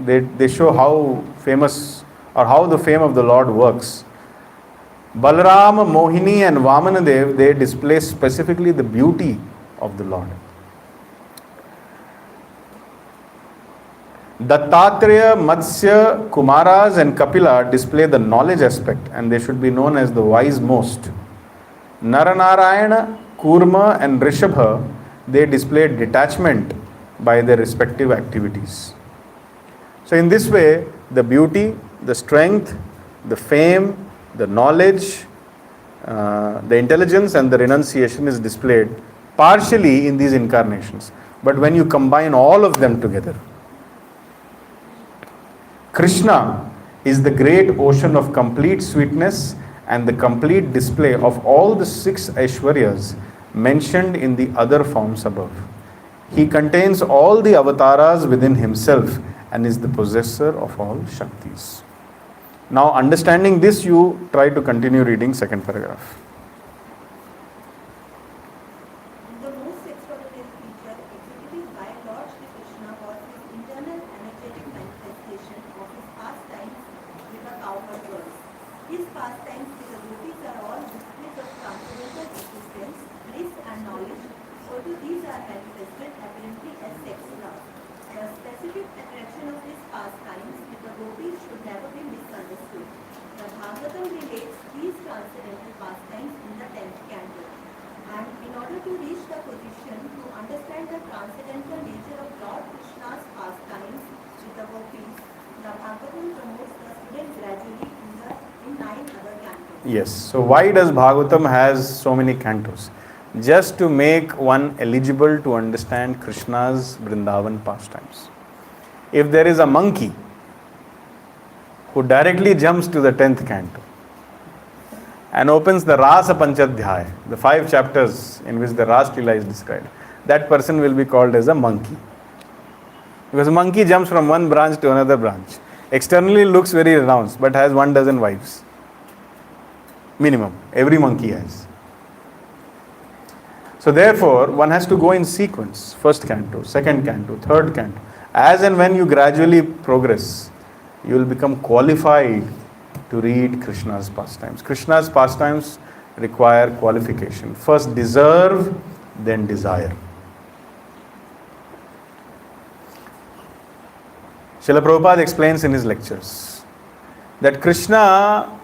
They show how famous or how the fame of the Lord works. Balaram, Mohini and Vamanadev, they display specifically the beauty of the Lord. Dattatreya, Matsya, Kumaras and Kapila display the knowledge aspect, and they should be known as the wise most. Naranarayana, Kurma and Rishabha, they display detachment by their respective activities. So in this way, the beauty, the strength, the fame, the knowledge, the intelligence and the renunciation is displayed partially in these incarnations. But when you combine all of them together, Krishna is the great ocean of complete sweetness and the complete display of all the 6 Aishwaryas mentioned in the other forms above. He contains all the avatars within himself and is the possessor of all Shaktis. Now, understanding this, you try to continue reading second paragraph.
The most extraordinary feature exhibited by Lord Shri Krishna was his internal energetic manifestation of his pastimes with the cowherd girls. His pastimes with the gopis are all displays of transcendental existence, bliss and knowledge, although these are manifested apparently as sex love. The specific attraction of his pastimes with the gopis should never be misunderstood. The Bhagavatam relates these transcendental pastimes in the 10th canto. And in order to reach the position to understand the transcendental nature of Lord Krishna's pastimes with the gopis, the Bhagavatam promotes the student gradually in 9 other cantos.
Yes. So why does Bhagavatam has so many cantos? Just to make one eligible to understand Krishna's Vrindavan pastimes. If there is a monkey who directly jumps to the 10th canto and opens the Rasa Panchadhyaya, the 5 chapters in which the Ras Leela is described, that person will be called as a monkey. Because a monkey jumps from one branch to another branch. Externally looks very renounced, but has 12 wives. Minimum. Every monkey has. So therefore, one has to go in sequence. First canto, second canto, third canto. As and when you gradually progress, you will become qualified to read Krishna's pastimes. Krishna's pastimes require qualification. First deserve, then desire. Srila Prabhupada explains in his lectures that Krishna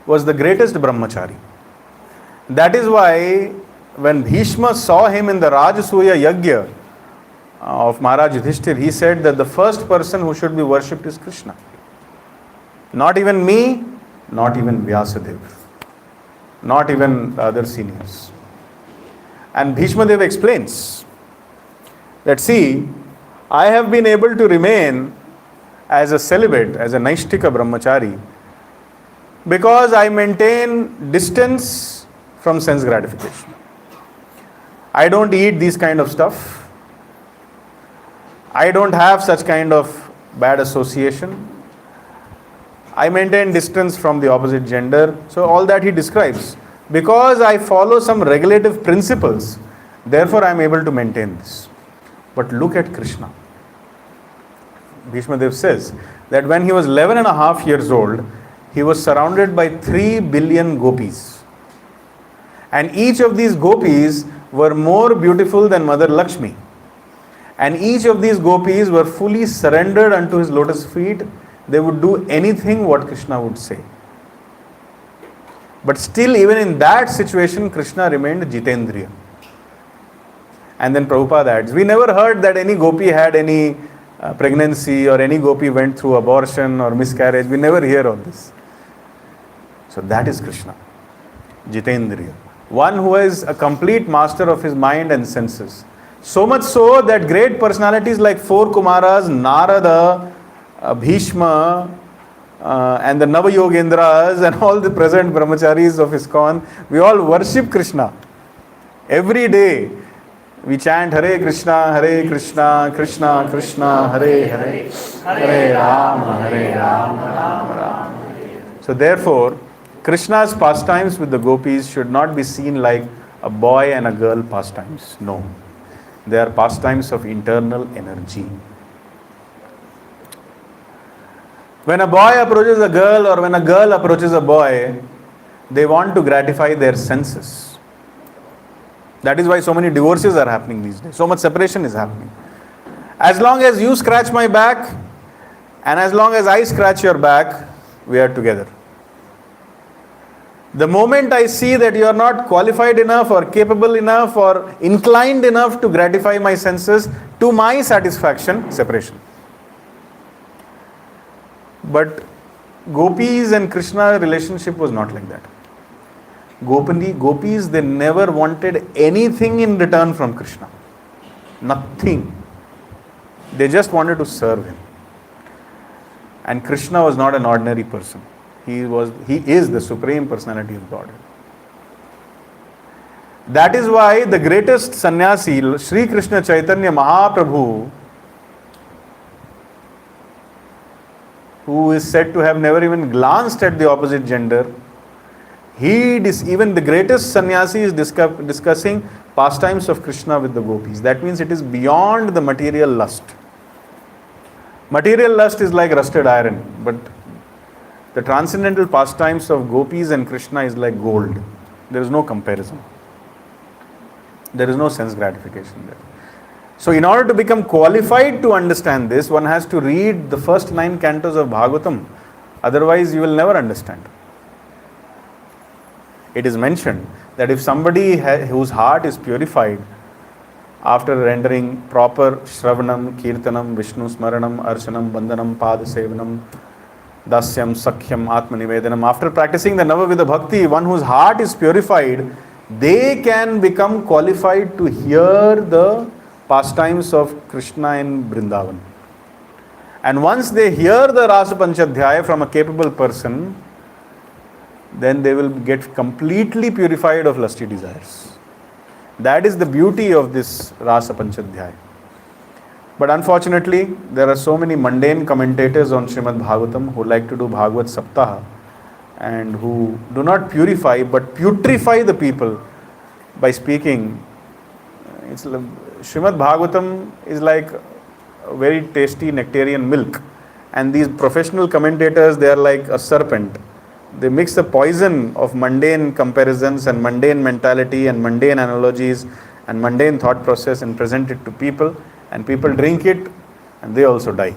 was the greatest brahmachari. That is why when Bhishma saw him in the Rajasuya Yajna of Maharaj Yudhishthir, he said that the first person who should be worshipped is Krishna. Not even me, not even Vyasadeva, not even the other seniors. And Bhishma Deva explains that, see, I have been able to remain as a celibate, as a Naishtika brahmachari, because I maintain distance from sense gratification. I don't eat these kind of stuff. I don't have such kind of bad association. I maintain distance from the opposite gender. So all that he describes. Because I follow some regulative principles, therefore I am able to maintain this. But look at Krishna. Bhishma Dev says that when he was 11 and a half years old, he was surrounded by 3 billion gopis. And each of these gopis were more beautiful than Mother Lakshmi. And each of these gopis were fully surrendered unto his lotus feet. They would do anything what Krishna would say. But still, even in that situation, Krishna remained Jitendriya. And then Prabhupada adds, we never heard that any gopi had any pregnancy or any gopi went through abortion or miscarriage. We never hear of this. So that is Krishna, Jitendriya. One who is a complete master of his mind and senses. So much so that great personalities like 4 Kumaras, Narada, Bhishma, and the Navayogendras and all the present brahmacharis of ISKCON, we all worship Krishna. Every day we chant Hare Krishna, Krishna Krishna, Hare Hare, Hare Rama, Rama Rama. So therefore, Krishna's pastimes with the gopis should not be seen like a boy and a girl pastimes. No. They are pastimes of internal energy. When a boy approaches a girl or when a girl approaches a boy, they want to gratify their senses. That is why so many divorces are happening these days. So much separation is happening. As long as you scratch my back and as long as I scratch your back, we are together. The moment I see that you are not qualified enough or capable enough or inclined enough to gratify my senses to my satisfaction, separation. But gopis and Krishna relationship was not like that. Gopis, they never wanted anything in return from Krishna. Nothing. They just wanted to serve him. And Krishna was not an ordinary person. He is the Supreme Personality of God. That is why the greatest sannyasi, Sri Krishna Chaitanya Mahaprabhu, who is said to have never even glanced at the opposite gender, even the greatest sannyasi is discussing pastimes of Krishna with the gopis. That means it is beyond the material lust. Material lust is like rusted iron, but the transcendental pastimes of gopis and Krishna is like gold. There is no comparison. There is no sense gratification there. So in order to become qualified to understand this, one has to read the first 9 cantos of Bhagavatam. Otherwise, you will never understand. It is mentioned that if somebody whose heart is purified after rendering proper Shravanam, Kirtanam, Vishnu Smaranam, Archanam, Bandhanam, Pada Sevanam, Dasyam, Sakhyam, Atma Nivedanam, after practicing the Navavidha Bhakti, one whose heart is purified, they can become qualified to hear the pastimes of Krishna in Vrindavan. And once they hear the Rasa Panchadhyaya from a capable person, then they will get completely purified of lusty desires. That is the beauty of this Rasa Panchadhyaya. But unfortunately, there are so many mundane commentators on Srimad Bhagavatam who like to do Bhagavad Saptaha and who do not purify but putrefy the people by speaking. Srimad Bhagavatam is like a very tasty nectarian milk, and these professional commentators, they are like a serpent. They mix the poison of mundane comparisons and mundane mentality and mundane analogies and mundane thought process and present it to people, and people drink it and they also die.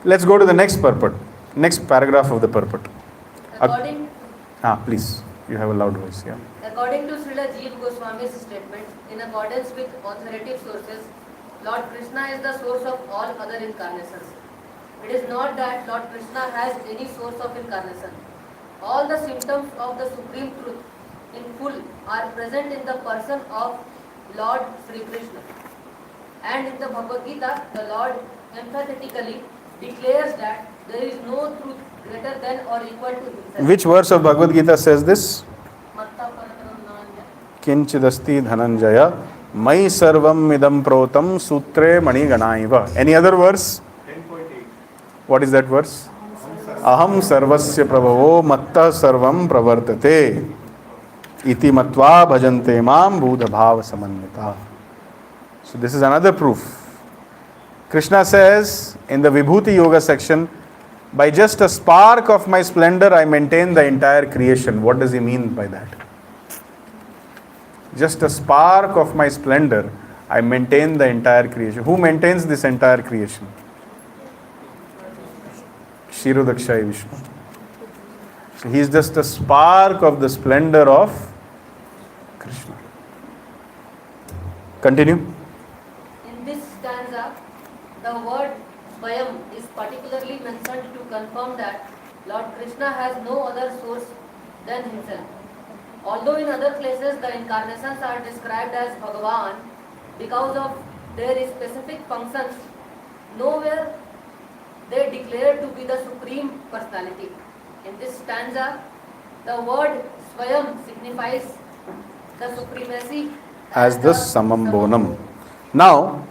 Let's go to the next purport, next paragraph of the purport.
According,
Please, you have a loud voice. Yeah.
according to Srila Jeev Goswami's statement, in accordance with authoritative sources, Lord Krishna is the source of all other incarnations. It is not that Lord Krishna has any source of incarnation. All the symptoms of the Supreme Truth in full are present in the person of Lord Sri Krishna. And in the Bhagavad Gita, the Lord emphatically declares that there is no truth greater than or equal to himself.
Which verse of Bhagavad Gita says this?
Matta Parakaram Nanya.
Kinchidasti Dhananjaya Mai Sarvam Idam Protam Sutre Mani Ganaiva. Any other verse?
10.8.
What is that verse? Aham Sarvasya Prabhavo Matta Sarvam Pravartate Iti Matva Bhajante Mam Buddha Bhava Samannita. So this is another proof. Krishna says in the Vibhuti Yoga section, by just a spark of my splendor I maintain the entire creation. What does he mean by that? Just a spark of my splendor I maintain the entire creation. Who maintains this entire creation? Shirodakshai Vishnu. So he is just a spark of the splendor of Krishna. Continue.
In this stanza, the word Swayam is particularly mentioned to confirm that Lord Krishna has no other source than himself. Although in other places the incarnations are described as Bhagavan because of their specific functions, nowhere they declare to be the Supreme Personality. In this stanza, the word Swayam signifies the supremacy
As the Samam Bonam. Now,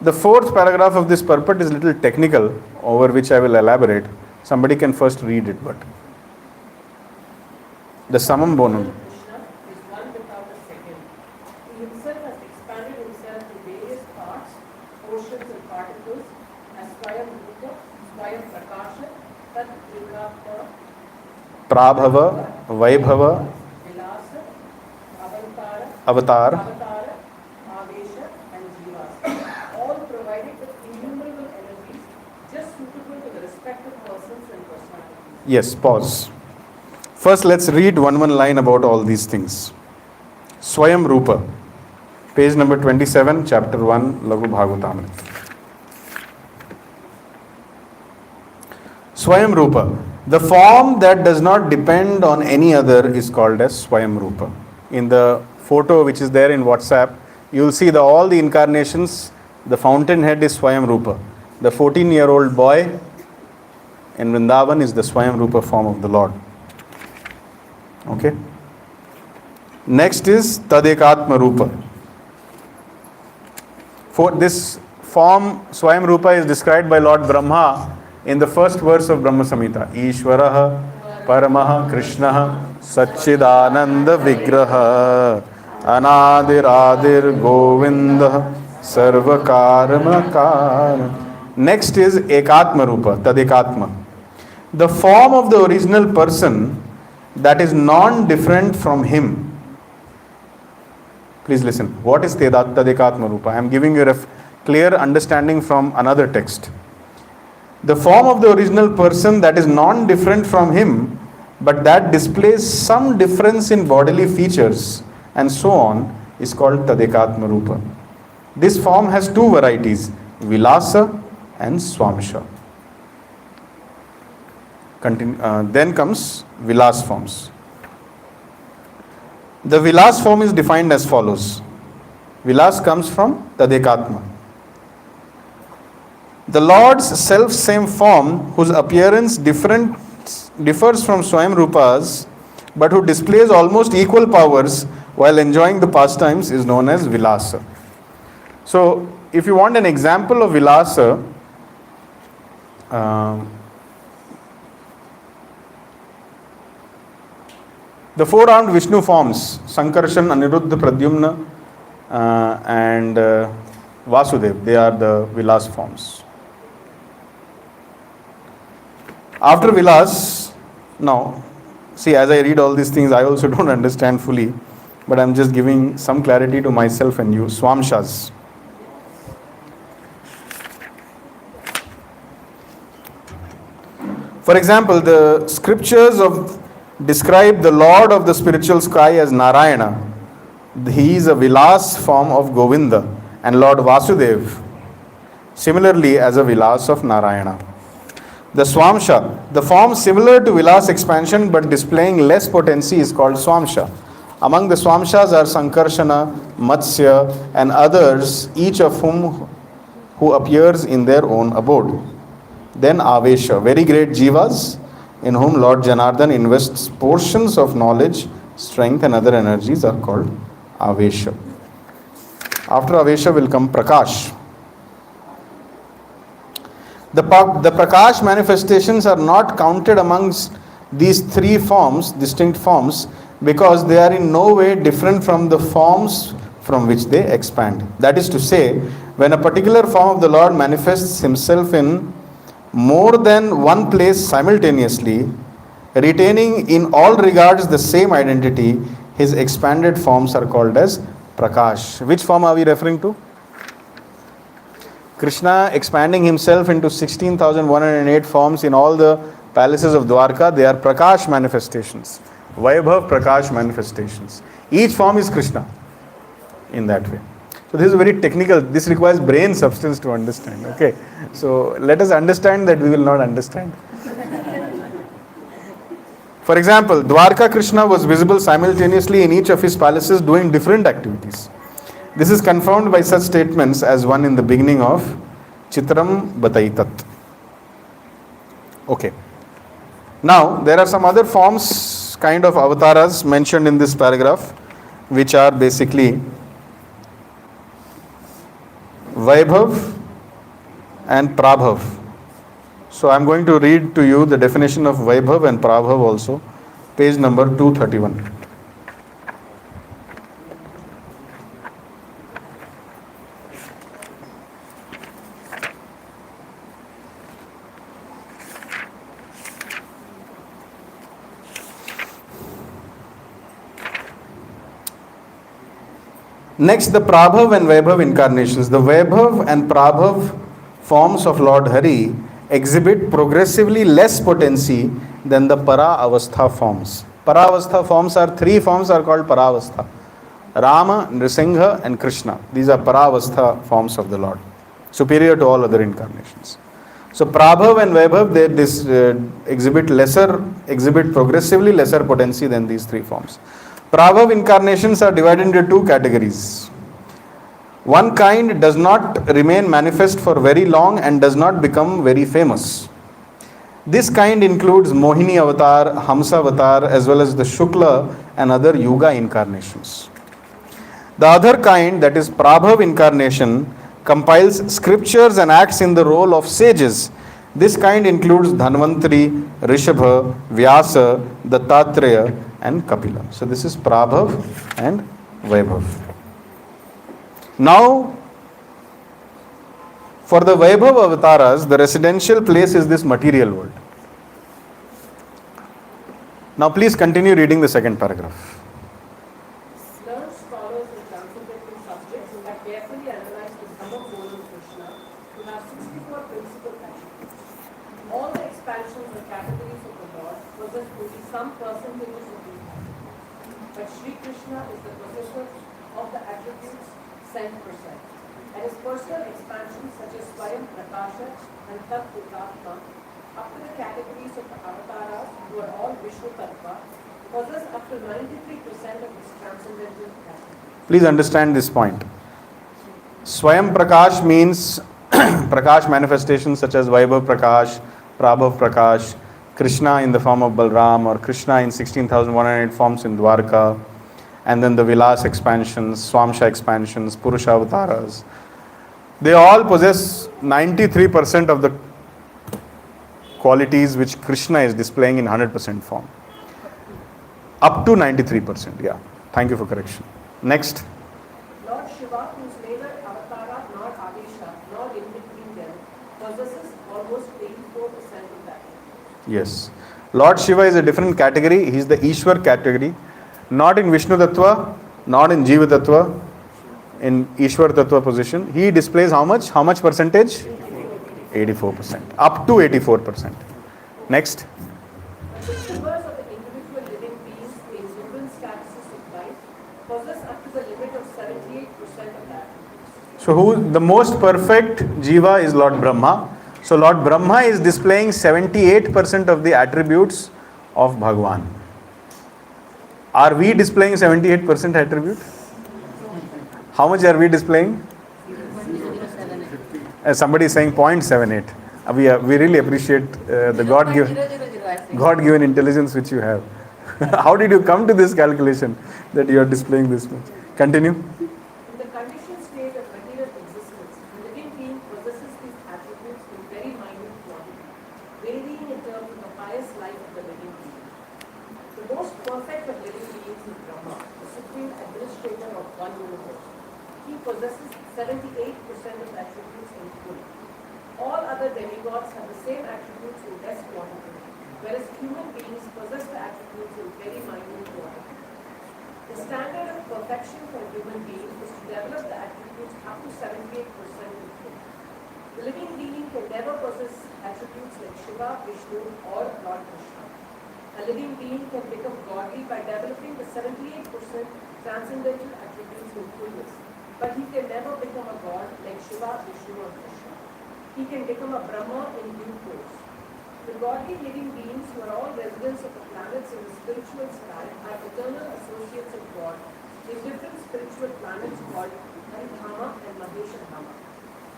the fourth paragraph of this purport is little technical, over which I will elaborate. Somebody can first read it, but the Samam Bonam.
Krishna is one without a second. He himself has expanded himself to various parts, portions and particles as Swayam Rupa, Swayam Prakasha, Tat Vikapa,
Prabhava, Vaibhava,
Vilasa, Avantara,
Avatar,
Avatara, Avesha and Jivas, all provided with innumerable energies just suitable to the respective persons and personalities.
Yes, pause. First, let's read one line about all these things. Swayam Rupa, page number 27, chapter 1, Laghu Bhagavatamrita. Swayam Rupa, the form that does not depend on any other is called as Swayam Rupa. In the photo which is there in WhatsApp, you will see all the incarnations, the fountainhead is Swayam Rupa. The 14-year-old boy in Vrindavan is the Swayam Rupa form of the Lord. Okay. Next is Tadekatma Rupa. For this form, Swayam Rupa is described by Lord Brahma in the first verse of Brahma Samhita. Ishwaraha Paramaha Krishnaha Satchidananda Vigraha Anadiradir Govinda Sarvakaramakara. Next is Ekatma Rupa, Tadekatma. The form of the original person that is non-different from him. Please listen. What is Tadekatma Rupa? I am giving you a clear understanding from another text. The form of the original person that is non-different from him, but that displays some difference in bodily features and so on, is called Tadekatma Rupa. This form has two varieties, Vilasa and Swamsha. Then comes Vilas forms. The Vilas form is defined as follows. Vilas comes from Tadekatma. The Lord's self-same form, whose appearance differs from Swayam Rupas, but who displays almost equal powers while enjoying the pastimes, is known as Vilasa. So, if you want an example of Vilasa, the four-armed Vishnu forms, Sankarshan, Aniruddha, Pradyumna and Vasudev, they are the Vilas forms. After Vilas, now, see, as I read all these things, I also don't understand fully, but I'm just giving some clarity to myself and you. Swamshas. For example, the scriptures describe the Lord of the spiritual sky as Narayana. He is a Vilas form of Govinda, and Lord Vasudev similarly as a Vilas of Narayana. The Swamsha, the form similar to Vilas expansion but displaying less potency, is called Swamsha. Among the Swamshas are Sankarshana, Matsya and others, each of whom who appears in their own abode. Then Avesha, very great Jivas, in whom Lord Janardhan invests portions of knowledge, strength and other energies, are called Avesha. After Avesha will come Prakash. The Prakash manifestations are not counted amongst these three forms, distinct forms, because they are in no way different from the forms from which they expand. That is to say, when a particular form of the Lord manifests himself in more than one place simultaneously, retaining in all regards the same identity, his expanded forms are called as Prakash. Which form are we referring to? Krishna expanding himself into 16,108 forms in all the palaces of Dwarka, they are Prakash manifestations. Vaibhav Prakash manifestations. Each form is Krishna in that way. So this is very technical. This requires brain substance to understand. Okay. So let us understand that we will not understand. For example, Dwarka Krishna was visible simultaneously in each of his palaces doing different activities. This is confirmed by such statements as one in the beginning of Chitram Bataitat. Okay. Now, there are some other forms, kind of avatars mentioned in this paragraph, which are basically Vaibhav and Prabhav. So I'm going to read to you the definition of Vaibhav and Prabhav also, page number 231. Next, the Prabhav and Vaibhav incarnations. The Vaibhav and Prabhav forms of Lord Hari exhibit progressively less potency than the Para Avastha forms. Para Avastha forms are three forms are called Para Avastha. Rama, Nrisingha and Krishna. These are Para Avastha forms of the Lord, superior to all other incarnations. So Prabhav and Vaibhav, they exhibit progressively lesser potency than these three forms. Prabhav incarnations are divided into two categories. One kind does not remain manifest for very long and does not become very famous. This kind includes Mohini avatar, Hamsa avatar, as well as the Shukla and other Yuga incarnations. The other kind, that is Prabhav incarnation, compiles scriptures and acts in the role of sages. This kind includes Dhanvantari, Rishabha, Vyasa, Dattatreya and Kapila. So this is Prabhav and Vaibhav. Now, for the Vaibhav avatars, the residential place is this material world. Now please continue reading the second paragraph.
Learned scholars and transcendental subjects have carefully analyzed the sum of soul of Krishna to have 64 principal attributes. All the expansions and categories of the Lord possess only some percentages of these attributes. But Sri Krishna is the possessor of the attributes 100%. And his personal expansions such as Swayam Prakasha and Tat Utatma, up to the categories of the avatars who are all Vishnu Tattva, possess up to 93% of his transcendental attributes.
Please understand this point. Swayam Prakash means Prakash manifestations such as Vaibhav Prakash, Prabhav Prakash, Krishna in the form of Balram or Krishna in 16,108 forms in Dwarka, and then the Vilas expansions, Swamsha expansions, Purusha avatars. They all possess 93% of the qualities which Krishna is displaying in 100% form. Up to 93%, yeah. Thank you for correction. Next.
Lord Shiva, whose neither Avatara nor Adesha nor in between them, possesses almost 84% of that.
Yes. Lord Shiva is a different category. He is the Ishwar category. Not in Vishnu Tattva, not in Jiva Tattva, in Ishwar Tattva position. He displays how much? How much percentage? 84%. Up to 84%. Next.
But the Shivas of the individual living beings in different statuses of life possess up to the limit of 78% of that.
So who the most perfect Jiva is Lord Brahma. So Lord Brahma is displaying 78% of the attributes of Bhagwan. Are we displaying 78% attribute? How much are we displaying? Somebody is saying 0.78. We really appreciate the God-given intelligence which you have. How did you come to this calculation that you are displaying this much? Continue.
In the conditioned state of material existence, the living being possesses these attributes in very minute quantity, varying in terms of the pious life of the living being. The most perfect of living beings is Brahma, the supreme administrator of one universe. He possesses 78% of the attributes in full. All other demigods have the same attributes in less quantity, whereas human beings possess the attributes in very minute quantity. The standard of perfection for a human being is to develop the attributes up to 78% in full. The living being can never possess attributes like Shiva, Vishnu, or Lord Krishna. A living being can become godly by developing the 78% transcendental attributes in fullness, but he can never become a god like Shiva, Vishnu, or Krishna. He can become a Brahma in due course. The godly living beings who are all residents of the planets in the spiritual sky are eternal associates of God in different spiritual planets called Haridhama and Maheshadhama.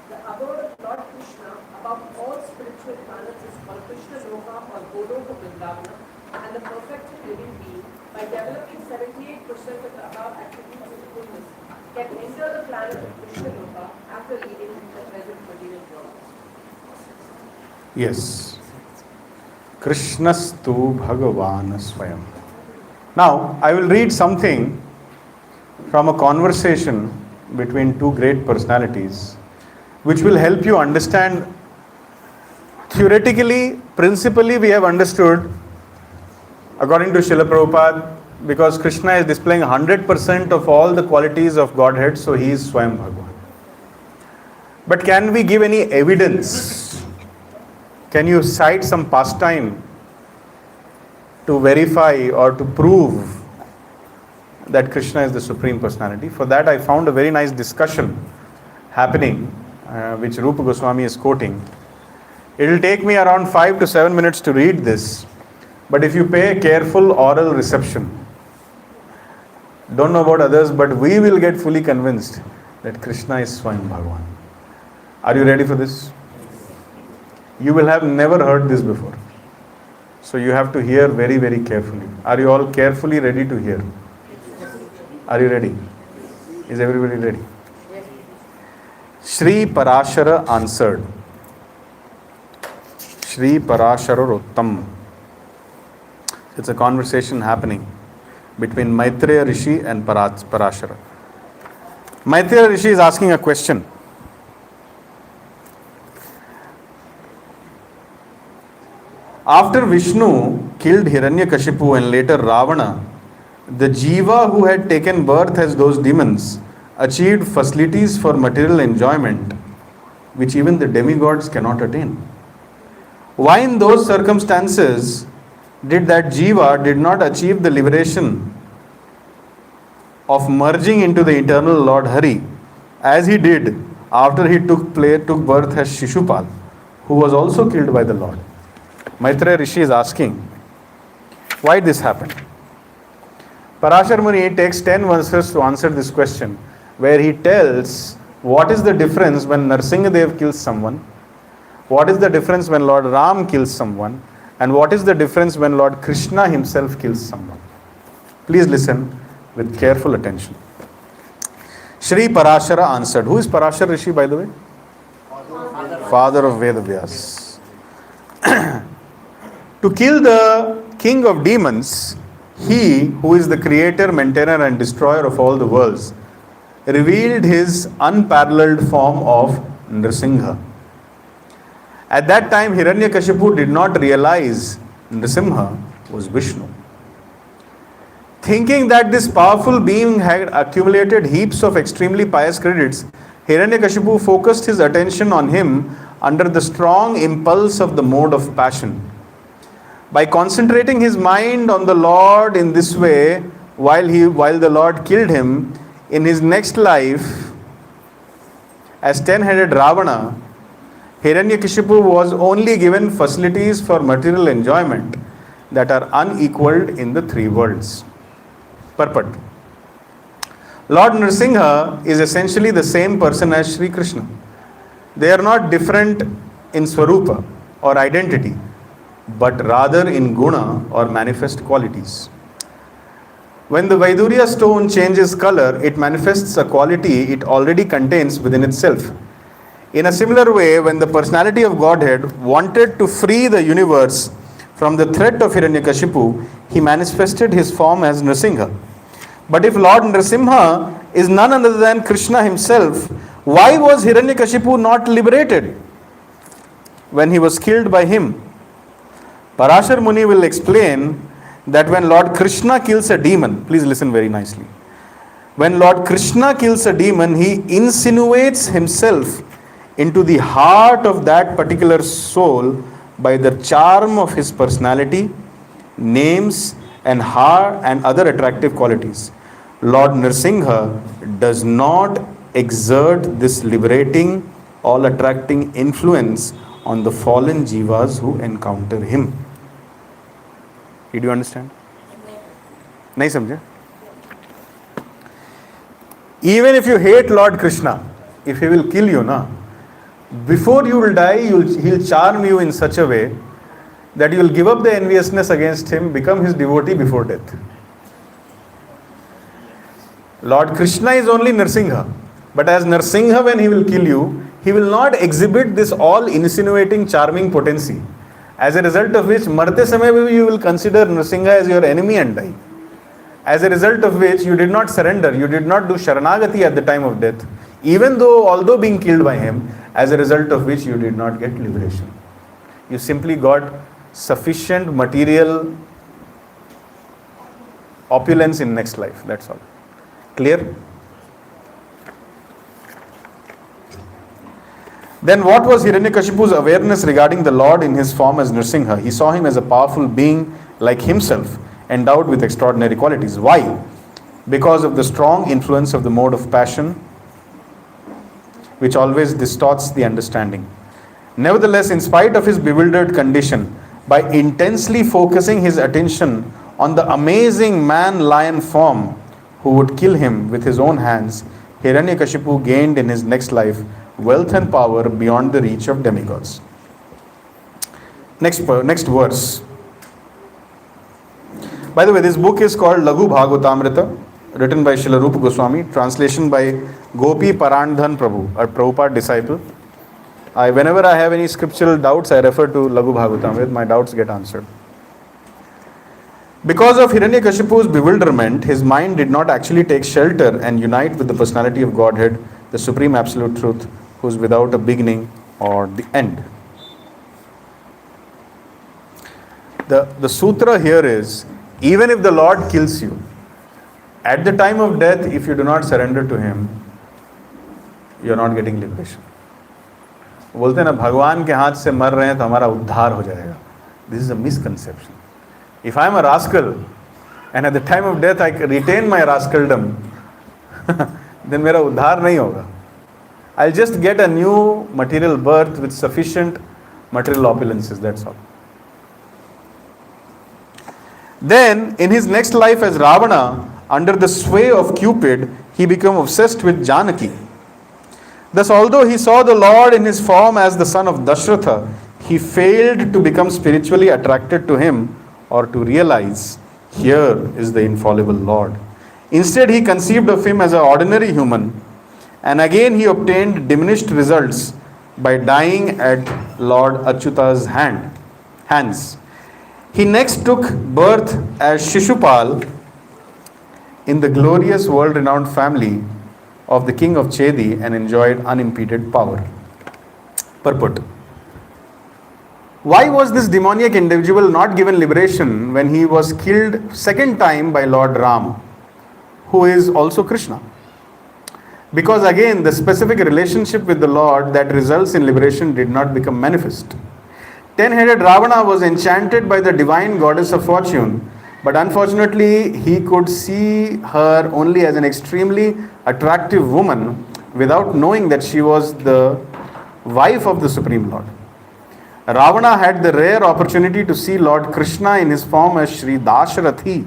The abode of Lord Krishna above all spiritual planets is called Krishna Loka or Goloka Vrindavana, and the perfected living being, by developing 78% of the above attributes in fullness, can enter the planet of Krishna Loka after leaving the present material world.
Yes. Krishnastu Bhagavan Swayam. Now, I will read something from a conversation between two great personalities, which will help you understand. Theoretically, principally, we have understood, according to Srila Prabhupada, because Krishna is displaying 100% of all the qualities of Godhead, so he is Swayam Bhagavan. But can we give any evidence? Can you cite some pastime to verify or to prove that Krishna is the Supreme Personality? For that, I found a very nice discussion happening, which Rupa Goswami is quoting. It will take me around 5 to 7 minutes to read this, but if you pay careful oral reception, don't know about others, but we will get fully convinced that Krishna is Swayam Bhagavan. Are you ready for this? You will have never heard this before. So you have to hear very, very carefully. Are you all carefully ready to hear? Are you ready? Is everybody ready? Shri Parashara answered. Shri Parashara Uttam. It's a conversation happening between Maitreya Rishi and Parashara. Maitreya Rishi is asking a question. After Vishnu killed Hiranyakashipu and later Ravana, the Jiva who had taken birth as those demons achieved facilities for material enjoyment which even the demigods cannot attain. Why in those circumstances did that Jiva did not achieve the liberation of merging into the eternal Lord Hari as he did after he took birth as Shishupal, who was also killed by the Lord? Maitreya Rishi is asking, why this happened? Parashar Muni takes 10 verses to answer this question, where he tells what is the difference when Narsingadev kills someone, what is the difference when Lord Ram kills someone, and what is the difference when Lord Krishna himself kills someone. Please listen with careful attention. Shri Parashara answered. Who is Parashar Rishi, by the way? Father of Vedavyas. To kill the king of demons, he who is the creator, maintainer and destroyer of all the worlds revealed his unparalleled form of Nrsimha. At that time, Hiranyakashipu did not realize Nrsimha was Vishnu. Thinking that this powerful being had accumulated heaps of extremely pious credits, Hiranyakashipu focused his attention on him under the strong impulse of the mode of passion. By concentrating his mind on the Lord in this way, while the Lord killed him, in his next life, as 10-headed Ravana, Hiranyakashipu was only given facilities for material enjoyment that are unequaled in the three worlds. Purport. Lord Nrsimha is essentially the same person as Sri Krishna. They are not different in Swarupa or identity, but rather in guna or manifest qualities. When the Vaidurya stone changes color, it manifests a quality it already contains within itself. In a similar way, when the personality of Godhead wanted to free the universe from the threat of Hiranyakashipu, he manifested his form as Nrsimha. But if Lord Nrsimha is none other than Krishna himself, why was Hiranyakashipu not liberated when he was killed by him? Parashar Muni will explain that when Lord Krishna kills a demon, please listen very nicely. When Lord Krishna kills a demon, he insinuates himself into the heart of that particular soul by the charm of his personality, names, and other attractive qualities. Lord Nrsimha does not exert this liberating, all-attracting influence on the fallen jivas who encounter him. Did you understand? Nahi samjhe? Even if you hate Lord Krishna, if he will kill you, before you will die, he'll charm you in such a way that you will give up the enviousness against him, become his devotee before death. Lord Krishna is only Nrsimha, but as Nrsimha, when he will kill you, he will not exhibit this all insinuating, charming potency. As a result of which, marte samay bhi you will consider Nrsimha as your enemy and die. As a result of which, you did not surrender, you did not do Sharanagati at the time of death, even though, although being killed by him, as a result of which you did not get liberation. You simply got sufficient material opulence in next life, that's all. Clear? Then what was Hiranyakashipu's awareness regarding the Lord in his form as Nrsimha? He saw him as a powerful being like himself, endowed with extraordinary qualities. Why? Because of the strong influence of the mode of passion, which always distorts the understanding. Nevertheless, in spite of his bewildered condition, by intensely focusing his attention on the amazing man-lion form who would kill him with his own hands, Hiranyakashipu gained in his next life wealth and power beyond the reach of demigods. Next verse. By the way, this book is called Laghu Bhagavatamrita, written by Srila Rupa Goswami, translation by Gopi Parandhan Prabhu, a Prabhupada disciple. Whenever I have any scriptural doubts, I refer to Laghu Bhagavatamrita. My doubts get answered. Because of Hiranyakashipu's bewilderment, his mind did not actually take shelter and unite with the personality of Godhead, the Supreme Absolute Truth, who is without a beginning or the end. The sutra here is, even if the Lord kills you, at the time of death, if you do not surrender to him, you are not getting liberation. बोलते हैं ना, भगवान के हाथ से मर रहे हैं तो हमारा उद्धार हो जाएगा. This is a misconception. If I am a rascal and at the time of death I retain my rascaldom, then मेरा उद्धार नहीं होगा. I'll just get a new material birth with sufficient material opulences, that's all. Then, in his next life as Ravana, under the sway of Cupid, he became obsessed with Janaki. Thus, although he saw the Lord in his form as the son of Dashratha, he failed to become spiritually attracted to him or to realize, here is the infallible Lord. Instead, he conceived of him as an ordinary human, and again he obtained diminished results by dying at Lord Acyuta's hands. He next took birth as Shishupal in the glorious world-renowned family of the king of Chedi and enjoyed unimpeded power. Purport. Why was this demoniac individual not given liberation when he was killed second time by Lord Ram, who is also Krishna? Because again, the specific relationship with the Lord that results in liberation did not become manifest. Ten-headed Ravana was enchanted by the divine goddess of fortune, but unfortunately he could see her only as an extremely attractive woman without knowing that she was the wife of the Supreme Lord. Ravana had the rare opportunity to see Lord Krishna in his form as Sri Dasharathi,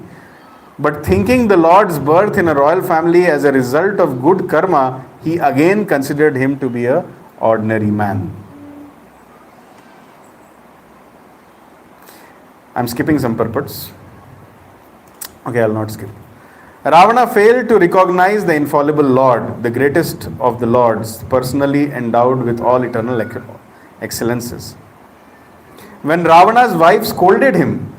but thinking the Lord's birth in a royal family as a result of good karma, he again considered him to be an ordinary man. I'm skipping some purports. Okay, I'll not skip. Ravana failed to recognize the infallible Lord, the greatest of the Lords, personally endowed with all eternal excellences. When Ravana's wife scolded him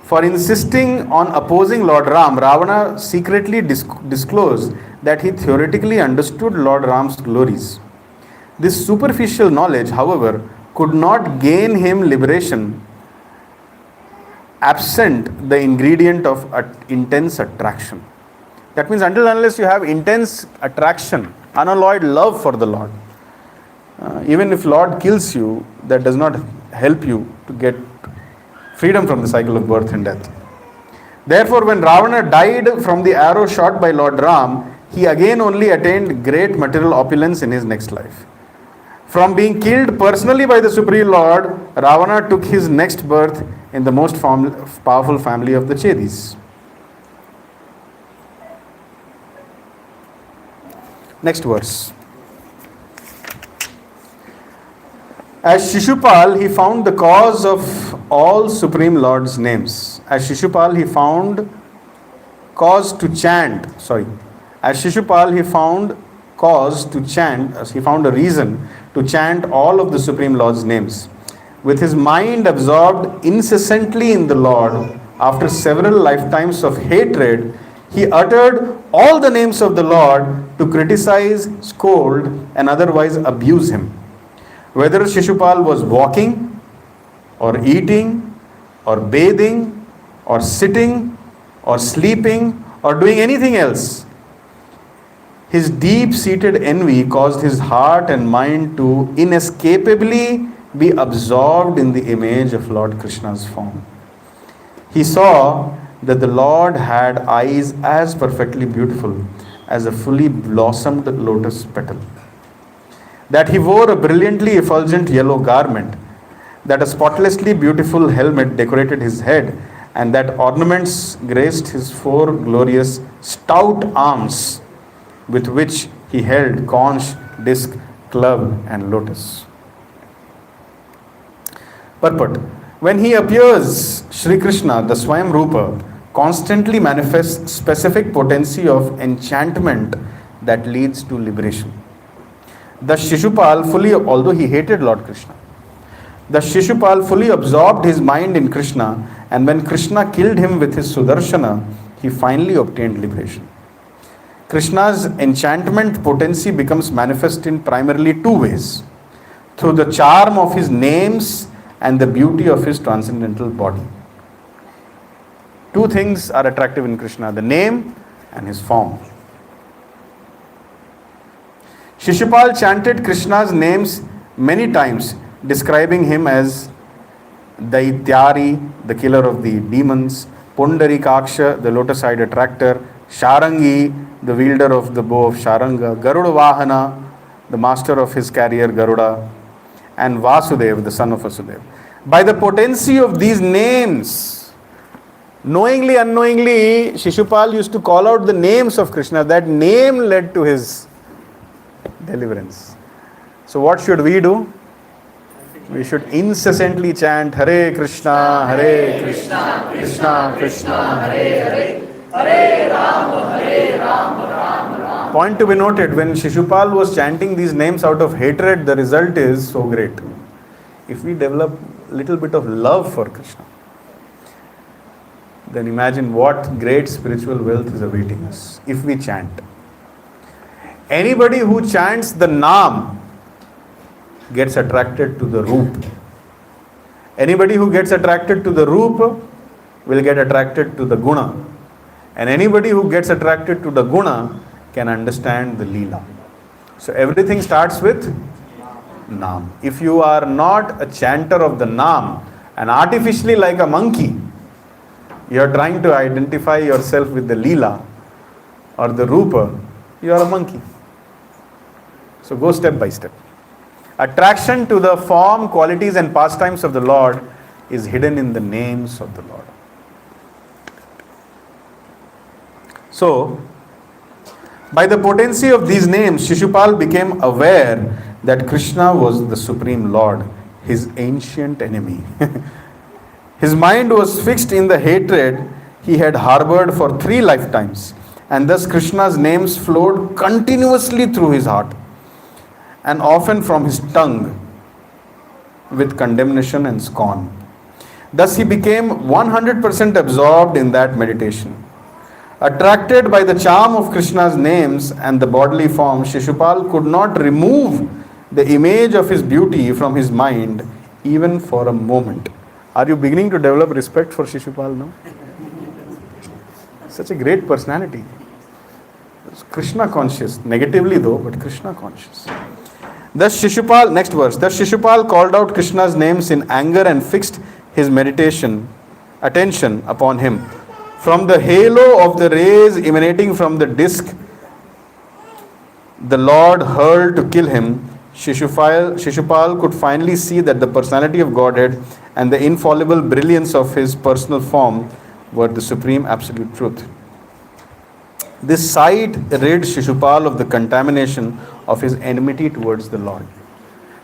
for insisting on opposing Lord Ram, Ravana secretly disclosed that he theoretically understood Lord Ram's glories. This superficial knowledge, however, could not gain him liberation absent the ingredient of intense attraction. That means until and unless you have intense attraction, unalloyed love for the Lord, even if Lord kills you, that does not help you to get freedom from the cycle of birth and death. Therefore, when Ravana died from the arrow shot by Lord Ram, he again only attained great material opulence in his next life. From being killed personally by the Supreme Lord, Ravana took his next birth in the most powerful family of the Chedis. Next verse. As Shishupal, he found the cause of all Supreme Lord's names. As Shishupal, he found cause to chant. As Shishupal, he found cause to chant, he found a reason to chant all of the Supreme Lord's names. With his mind absorbed incessantly in the Lord, after several lifetimes of hatred, he uttered all the names of the Lord to criticize, scold, and otherwise abuse him. Whether Shishupal was walking, or eating, or bathing, or sitting, or sleeping, or doing anything else, his deep-seated envy caused his heart and mind to inescapably be absorbed in the image of Lord Krishna's form. He saw that the Lord had eyes as perfectly beautiful as a fully blossomed lotus petal, that he wore a brilliantly effulgent yellow garment, that a spotlessly beautiful helmet decorated his head, and that ornaments graced his four glorious stout arms with which he held conch, disc, club, and lotus. Purport. When he appears, Sri Krishna, the Swayam Rupa, constantly manifests specific potency of enchantment that leads to liberation. Thus Shishupal although he hated Lord Krishna, thus Shishupal fully absorbed his mind in Krishna, and when Krishna killed him with his Sudarshana, he finally obtained liberation. Krishna's enchantment potency becomes manifest in primarily two ways: through the charm of his names and the beauty of his transcendental body. Two things are attractive in Krishna: the name and his form. Shishupal chanted Krishna's names many times, describing him as Daityari, the killer of the demons; Pundarikaksha, the lotus-eyed attractor; Sharangi, the wielder of the bow of Sharanga; Garuda Vahana, the master of his carrier Garuda; and Vasudev, the son of Vasudev. By the potency of these names, knowingly, unknowingly, Shishupal used to call out the names of Krishna. That name led to his deliverance. So what should we do? We should incessantly chant Hare Krishna, Krishna Krishna, Hare Ram. Point to be noted, when Shishupal was chanting these names out of hatred, the result is so great. If we develop a little bit of love for Krishna, then imagine what great spiritual wealth is awaiting us if we chant. Anybody who chants the Naam gets attracted to the Roop. Anybody who gets attracted to the Roop will get attracted to the Guna. And anybody who gets attracted to the Guna can understand the Leela. So everything starts with Naam. If you are not a chanter of the Naam and artificially like a monkey, you are trying to identify yourself with the Leela or the Rupa, you are a monkey. So go step by step. Attraction to the form, qualities and pastimes of the Lord is hidden in the names of the Lord. So, by the potency of these names, Shishupal became aware that Krishna was the Supreme Lord, his ancient enemy. His mind was fixed in the hatred he had harbored for 3 lifetimes, and thus Krishna's names flowed continuously through his heart and often from his tongue with condemnation and scorn. Thus he became 100% absorbed in that meditation. Attracted by the charm of Krishna's names and the bodily form, Shishupal could not remove the image of his beauty from his mind even for a moment. Are you beginning to develop respect for Shishupal now? Such a great personality. Krishna conscious, negatively though, but Krishna conscious. Thus Shishupal, next verse, thus Shishupal called out Krishna's names in anger and fixed his attention upon him. From the halo of the rays emanating from the disc the Lord hurled to kill him, Shishupal could finally see that the personality of Godhead and the infallible brilliance of his personal form were the supreme absolute truth. This sight rid Shishupal of the contamination of his enmity towards the Lord.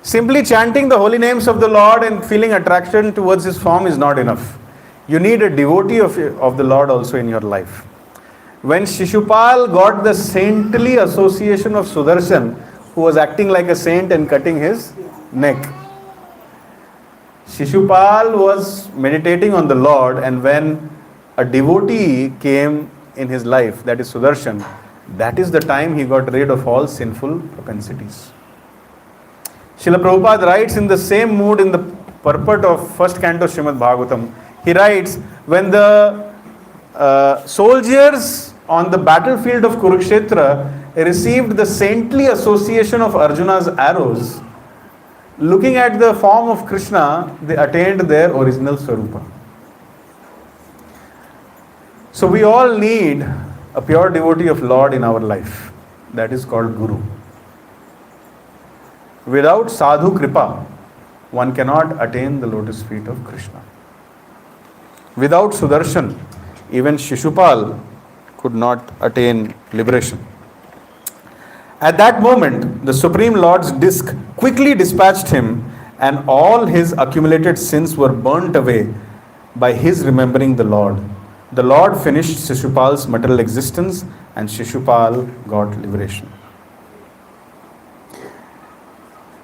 Simply chanting the holy names of the Lord and feeling attraction towards his form is not enough. You need a devotee of the Lord also in your life. When Shishupal got the saintly association of Sudarshan, who was acting like a saint and cutting his neck. Shishupal was meditating on the Lord, and when a devotee came in his life, that is Sudarshan, that is the time he got rid of all sinful propensities. Srila Prabhupada writes in the same mood in the purport of first canto Srimad Bhagavatam. He writes, when the soldiers on the battlefield of Kurukshetra received the saintly association of Arjuna's arrows, looking at the form of Krishna, they attained their original Swarupa. So we all need a pure devotee of Lord in our life. That is called Guru. Without sadhu kripa, one cannot attain the lotus feet of Krishna. Without Sudarshan, even Shishupal could not attain liberation. At that moment, the Supreme Lord's disc quickly dispatched him, and all his accumulated sins were burnt away by his remembering the Lord. The Lord finished Shishupal's material existence, and Shishupal got liberation.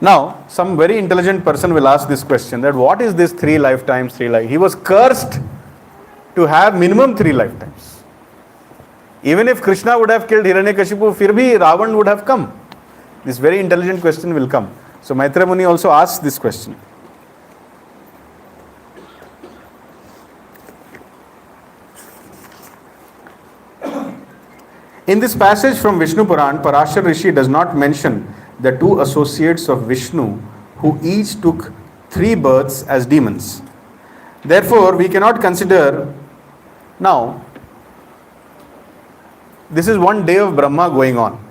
Now, some very intelligent person will ask this question, that what is this 3 lifetimes, 3 life? He was cursed to have minimum 3 lifetimes. Even if Krishna would have killed Hiranyakashipu, fir bhi Ravan would have come. This very intelligent question will come. So Maitreya Muni also asks this question. In this passage from Vishnu Puran, Parashar Rishi does not mention the 2 associates of Vishnu who each took 3 births as demons. Therefore, we cannot consider now, this is one day of Brahma going on.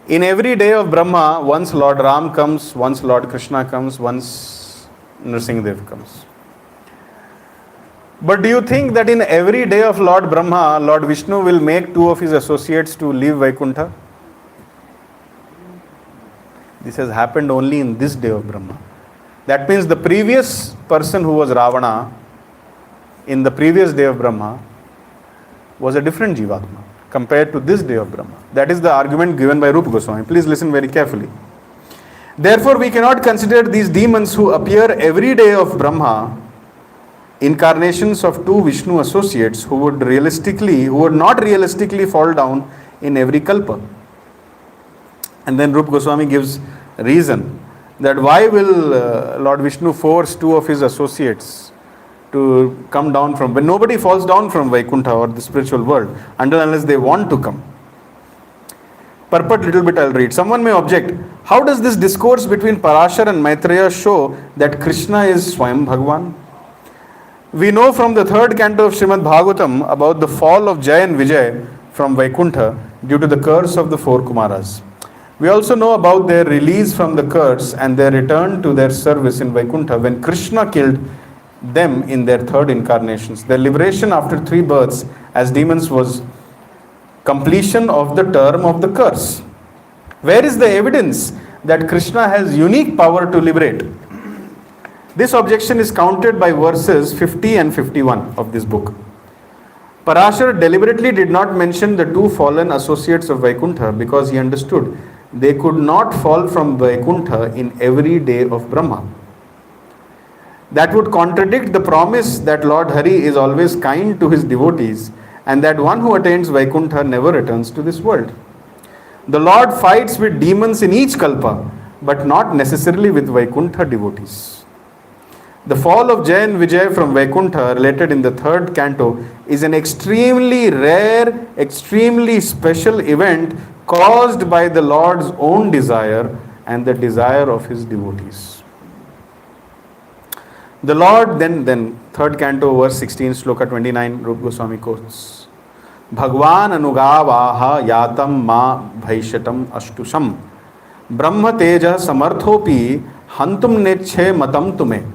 In every day of Brahma, once Lord Ram comes, once Lord Krishna comes, once Nrsimhadev comes. But do you think that in every day of Lord Brahma, Lord Vishnu will make 2 of his associates to leave Vaikuntha? This has happened only in this day of Brahma. That means the previous person who was Ravana in the previous day of Brahma was a different Jivatma compared to this day of Brahma. That is the argument given by Rupa Goswami. Please listen very carefully. Therefore, we cannot consider these demons who appear every day of Brahma incarnations of 2 Vishnu associates who would not realistically fall down in every kalpa. And then Rupa Goswami gives reason that why will Lord Vishnu force 2 of his associates to come down from, when nobody falls down from Vaikuntha or the spiritual world until unless they want to come. Purport little bit I'll read. Someone may object, how does this discourse between Parashar and Maitreya show that Krishna is Swayam Bhagwan? We know from the 3rd canto of Srimad Bhagavatam about the fall of Jay and Vijay from Vaikuntha due to the curse of the 4 Kumaras. We also know about their release from the curse and their return to their service in Vaikuntha when Krishna killed them in their 3rd incarnations. Their liberation after 3 births as demons was completion of the term of the curse. Where is the evidence that Krishna has unique power to liberate? This objection is countered by verses 50 and 51 of this book. Parashar deliberately did not mention the 2 fallen associates of Vaikuntha because he understood they could not fall from Vaikuntha in every day of Brahma. That would contradict the promise that Lord Hari is always kind to his devotees and that one who attains Vaikuntha never returns to this world. The Lord fights with demons in each kalpa, but not necessarily with Vaikuntha devotees. The fall of Jay and Vijay from Vaikuntha, related in the 3rd canto, is an extremely rare, extremely special event caused by the Lord's own desire and the desire of his devotees. The Lord then 3rd canto, verse 16, sloka 29, Rupa Goswami quotes, Bhagwan anugavaha yatam ma bhaishatam ashtusham brahma teja samarthopi hantum neche matam tume.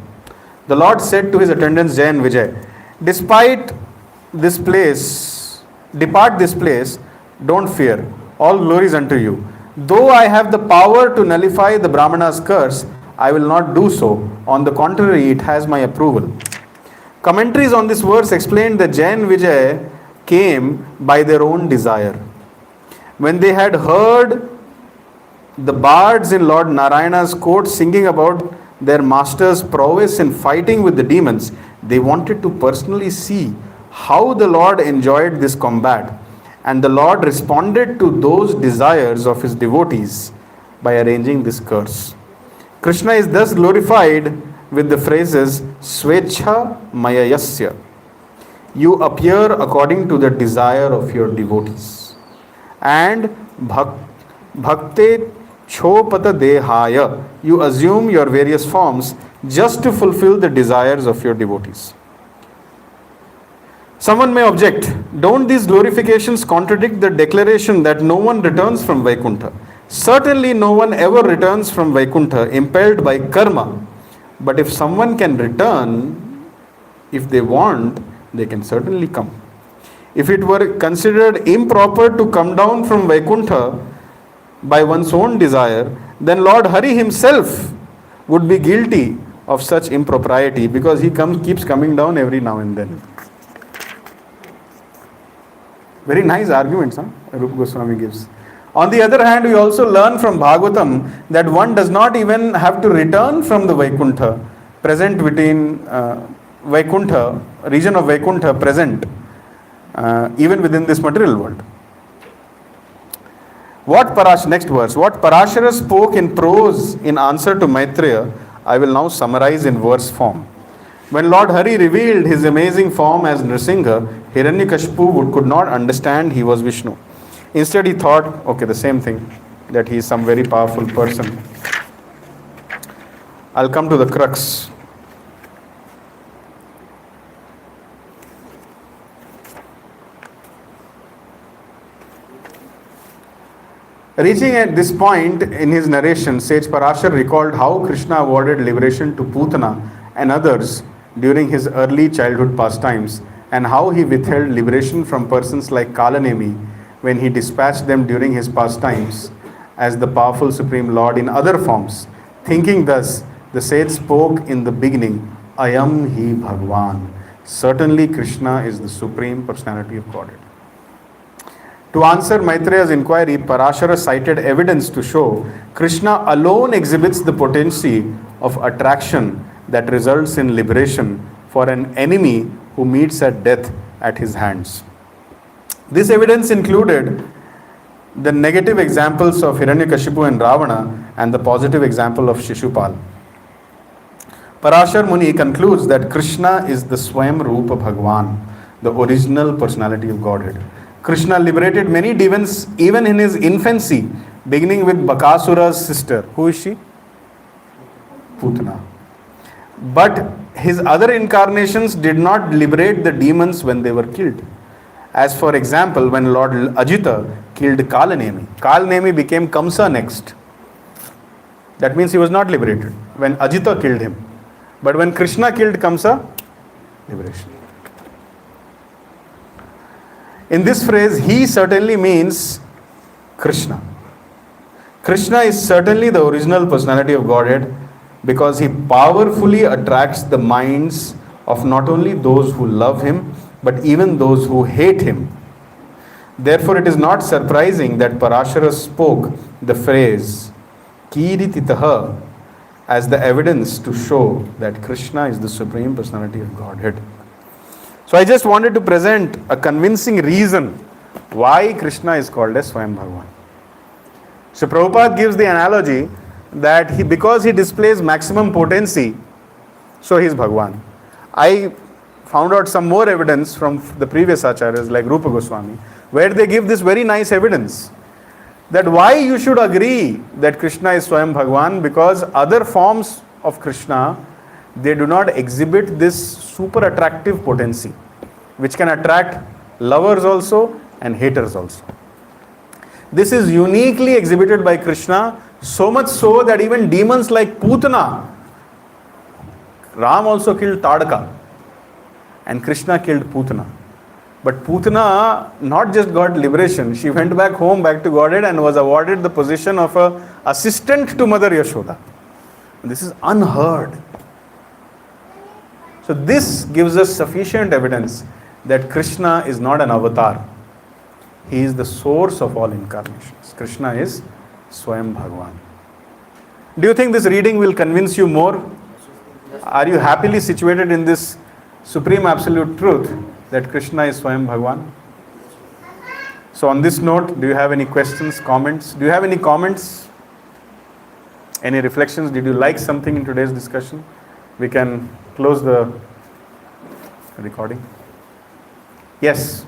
The Lord said to his attendants Jay and Vijay, depart this place, don't fear, all glory is unto you. Though I have the power to nullify the Brahmana's curse, I will not do so. On the contrary, it has my approval. Commentaries on this verse explained that Jay and Vijay came by their own desire. When they had heard the bards in Lord Narayana's court singing about their master's prowess in fighting with the demons, they wanted to personally see how the Lord enjoyed this combat. And the Lord responded to those desires of his devotees by arranging this curse. Krishna is thus glorified with the phrases Svecha Mayayasya. You appear according to the desire of your devotees. And Bhakte Chopata Dehaya. You assume your various forms just to fulfill the desires of your devotees. Someone may object, don't these glorifications contradict the declaration that no one returns from Vaikuntha? Certainly no one ever returns from Vaikuntha impelled by karma. But if someone can return, if they want, they can certainly come. If it were considered improper to come down from Vaikuntha by one's own desire, then Lord Hari himself would be guilty of such impropriety because he keeps coming down every now and then. Very nice arguments, Rupa Goswami gives. On the other hand, we also learn from Bhagavatam that one does not even have to return from the Vaikuntha, present between Vaikuntha, region of Vaikuntha present, even within this material world. Next verse, what Parashara spoke in prose in answer to Maitreya, I will now summarize in verse form. When Lord Hari revealed his amazing form as Nrsimha, Hiranyakashipu could not understand he was Vishnu. Instead he thought, okay, the same thing, that he is some very powerful person. I'll come to the crux. Reaching at this point in his narration, Sage Parashar recalled how Krishna awarded liberation to Putana and others during his early childhood pastimes, and how he withheld liberation from persons like Kalanemi when he dispatched them during his pastimes as the powerful Supreme Lord in other forms. Thinking thus, the sage spoke in the beginning, Ayam hi Bhagwan. Certainly Krishna is the Supreme Personality of Godhead. To answer Maitreya's inquiry, Parashara cited evidence to show Krishna alone exhibits the potency of attraction that results in liberation for an enemy who meets at death at his hands. This evidence included the negative examples of Hiranyakashipu and Ravana and the positive example of Shishupal. Parashar Muni concludes that Krishna is the Swayam Rupa Bhagwan, the original personality of Godhead. Krishna liberated many demons even in his infancy, beginning with Bakasura's sister. Who is she? Putana. But his other incarnations did not liberate the demons when they were killed. As for example, when Lord Acyuta killed Kalanemi, Kalanemi became Kamsa next. That means he was not liberated when Acyuta killed him. But when Krishna killed Kamsa, liberation. In this phrase, he certainly means Krishna. Krishna is certainly the original personality of Godhead because he powerfully attracts the minds of not only those who love him, but even those who hate him. Therefore, it is not surprising that Parashara spoke the phrase Kirititaha as the evidence to show that Krishna is the Supreme Personality of Godhead. So I just wanted to present a convincing reason why Krishna is called as Swayam Bhagavan. So Prabhupada gives the analogy that because he displays maximum potency, so he is Bhagavan. I found out some more evidence from the previous acharyas like Rupa Goswami, where they give this very nice evidence that why you should agree that Krishna is Swayam Bhagavan, because other forms of Krishna, they do not exhibit this super attractive potency, which can attract lovers also and haters also. This is uniquely exhibited by Krishna, so much so that even demons like Putana, Ram also killed Tadaka and Krishna killed Putana. But Putana not just got liberation, she went back home, back to Godhead, and was awarded the position of an assistant to Mother Yashoda. This is unheard. So this gives us sufficient evidence that Krishna is not an avatar. He is the source of all incarnations. Krishna is Swayam Bhagavan. Do you think this reading will convince you more? Are you happily situated in this supreme absolute truth that Krishna is Swayam Bhagavan? So on this note, do you have any questions, comments? Do you have any comments? Any reflections? Did you like something in today's discussion? We can close the recording. Yes.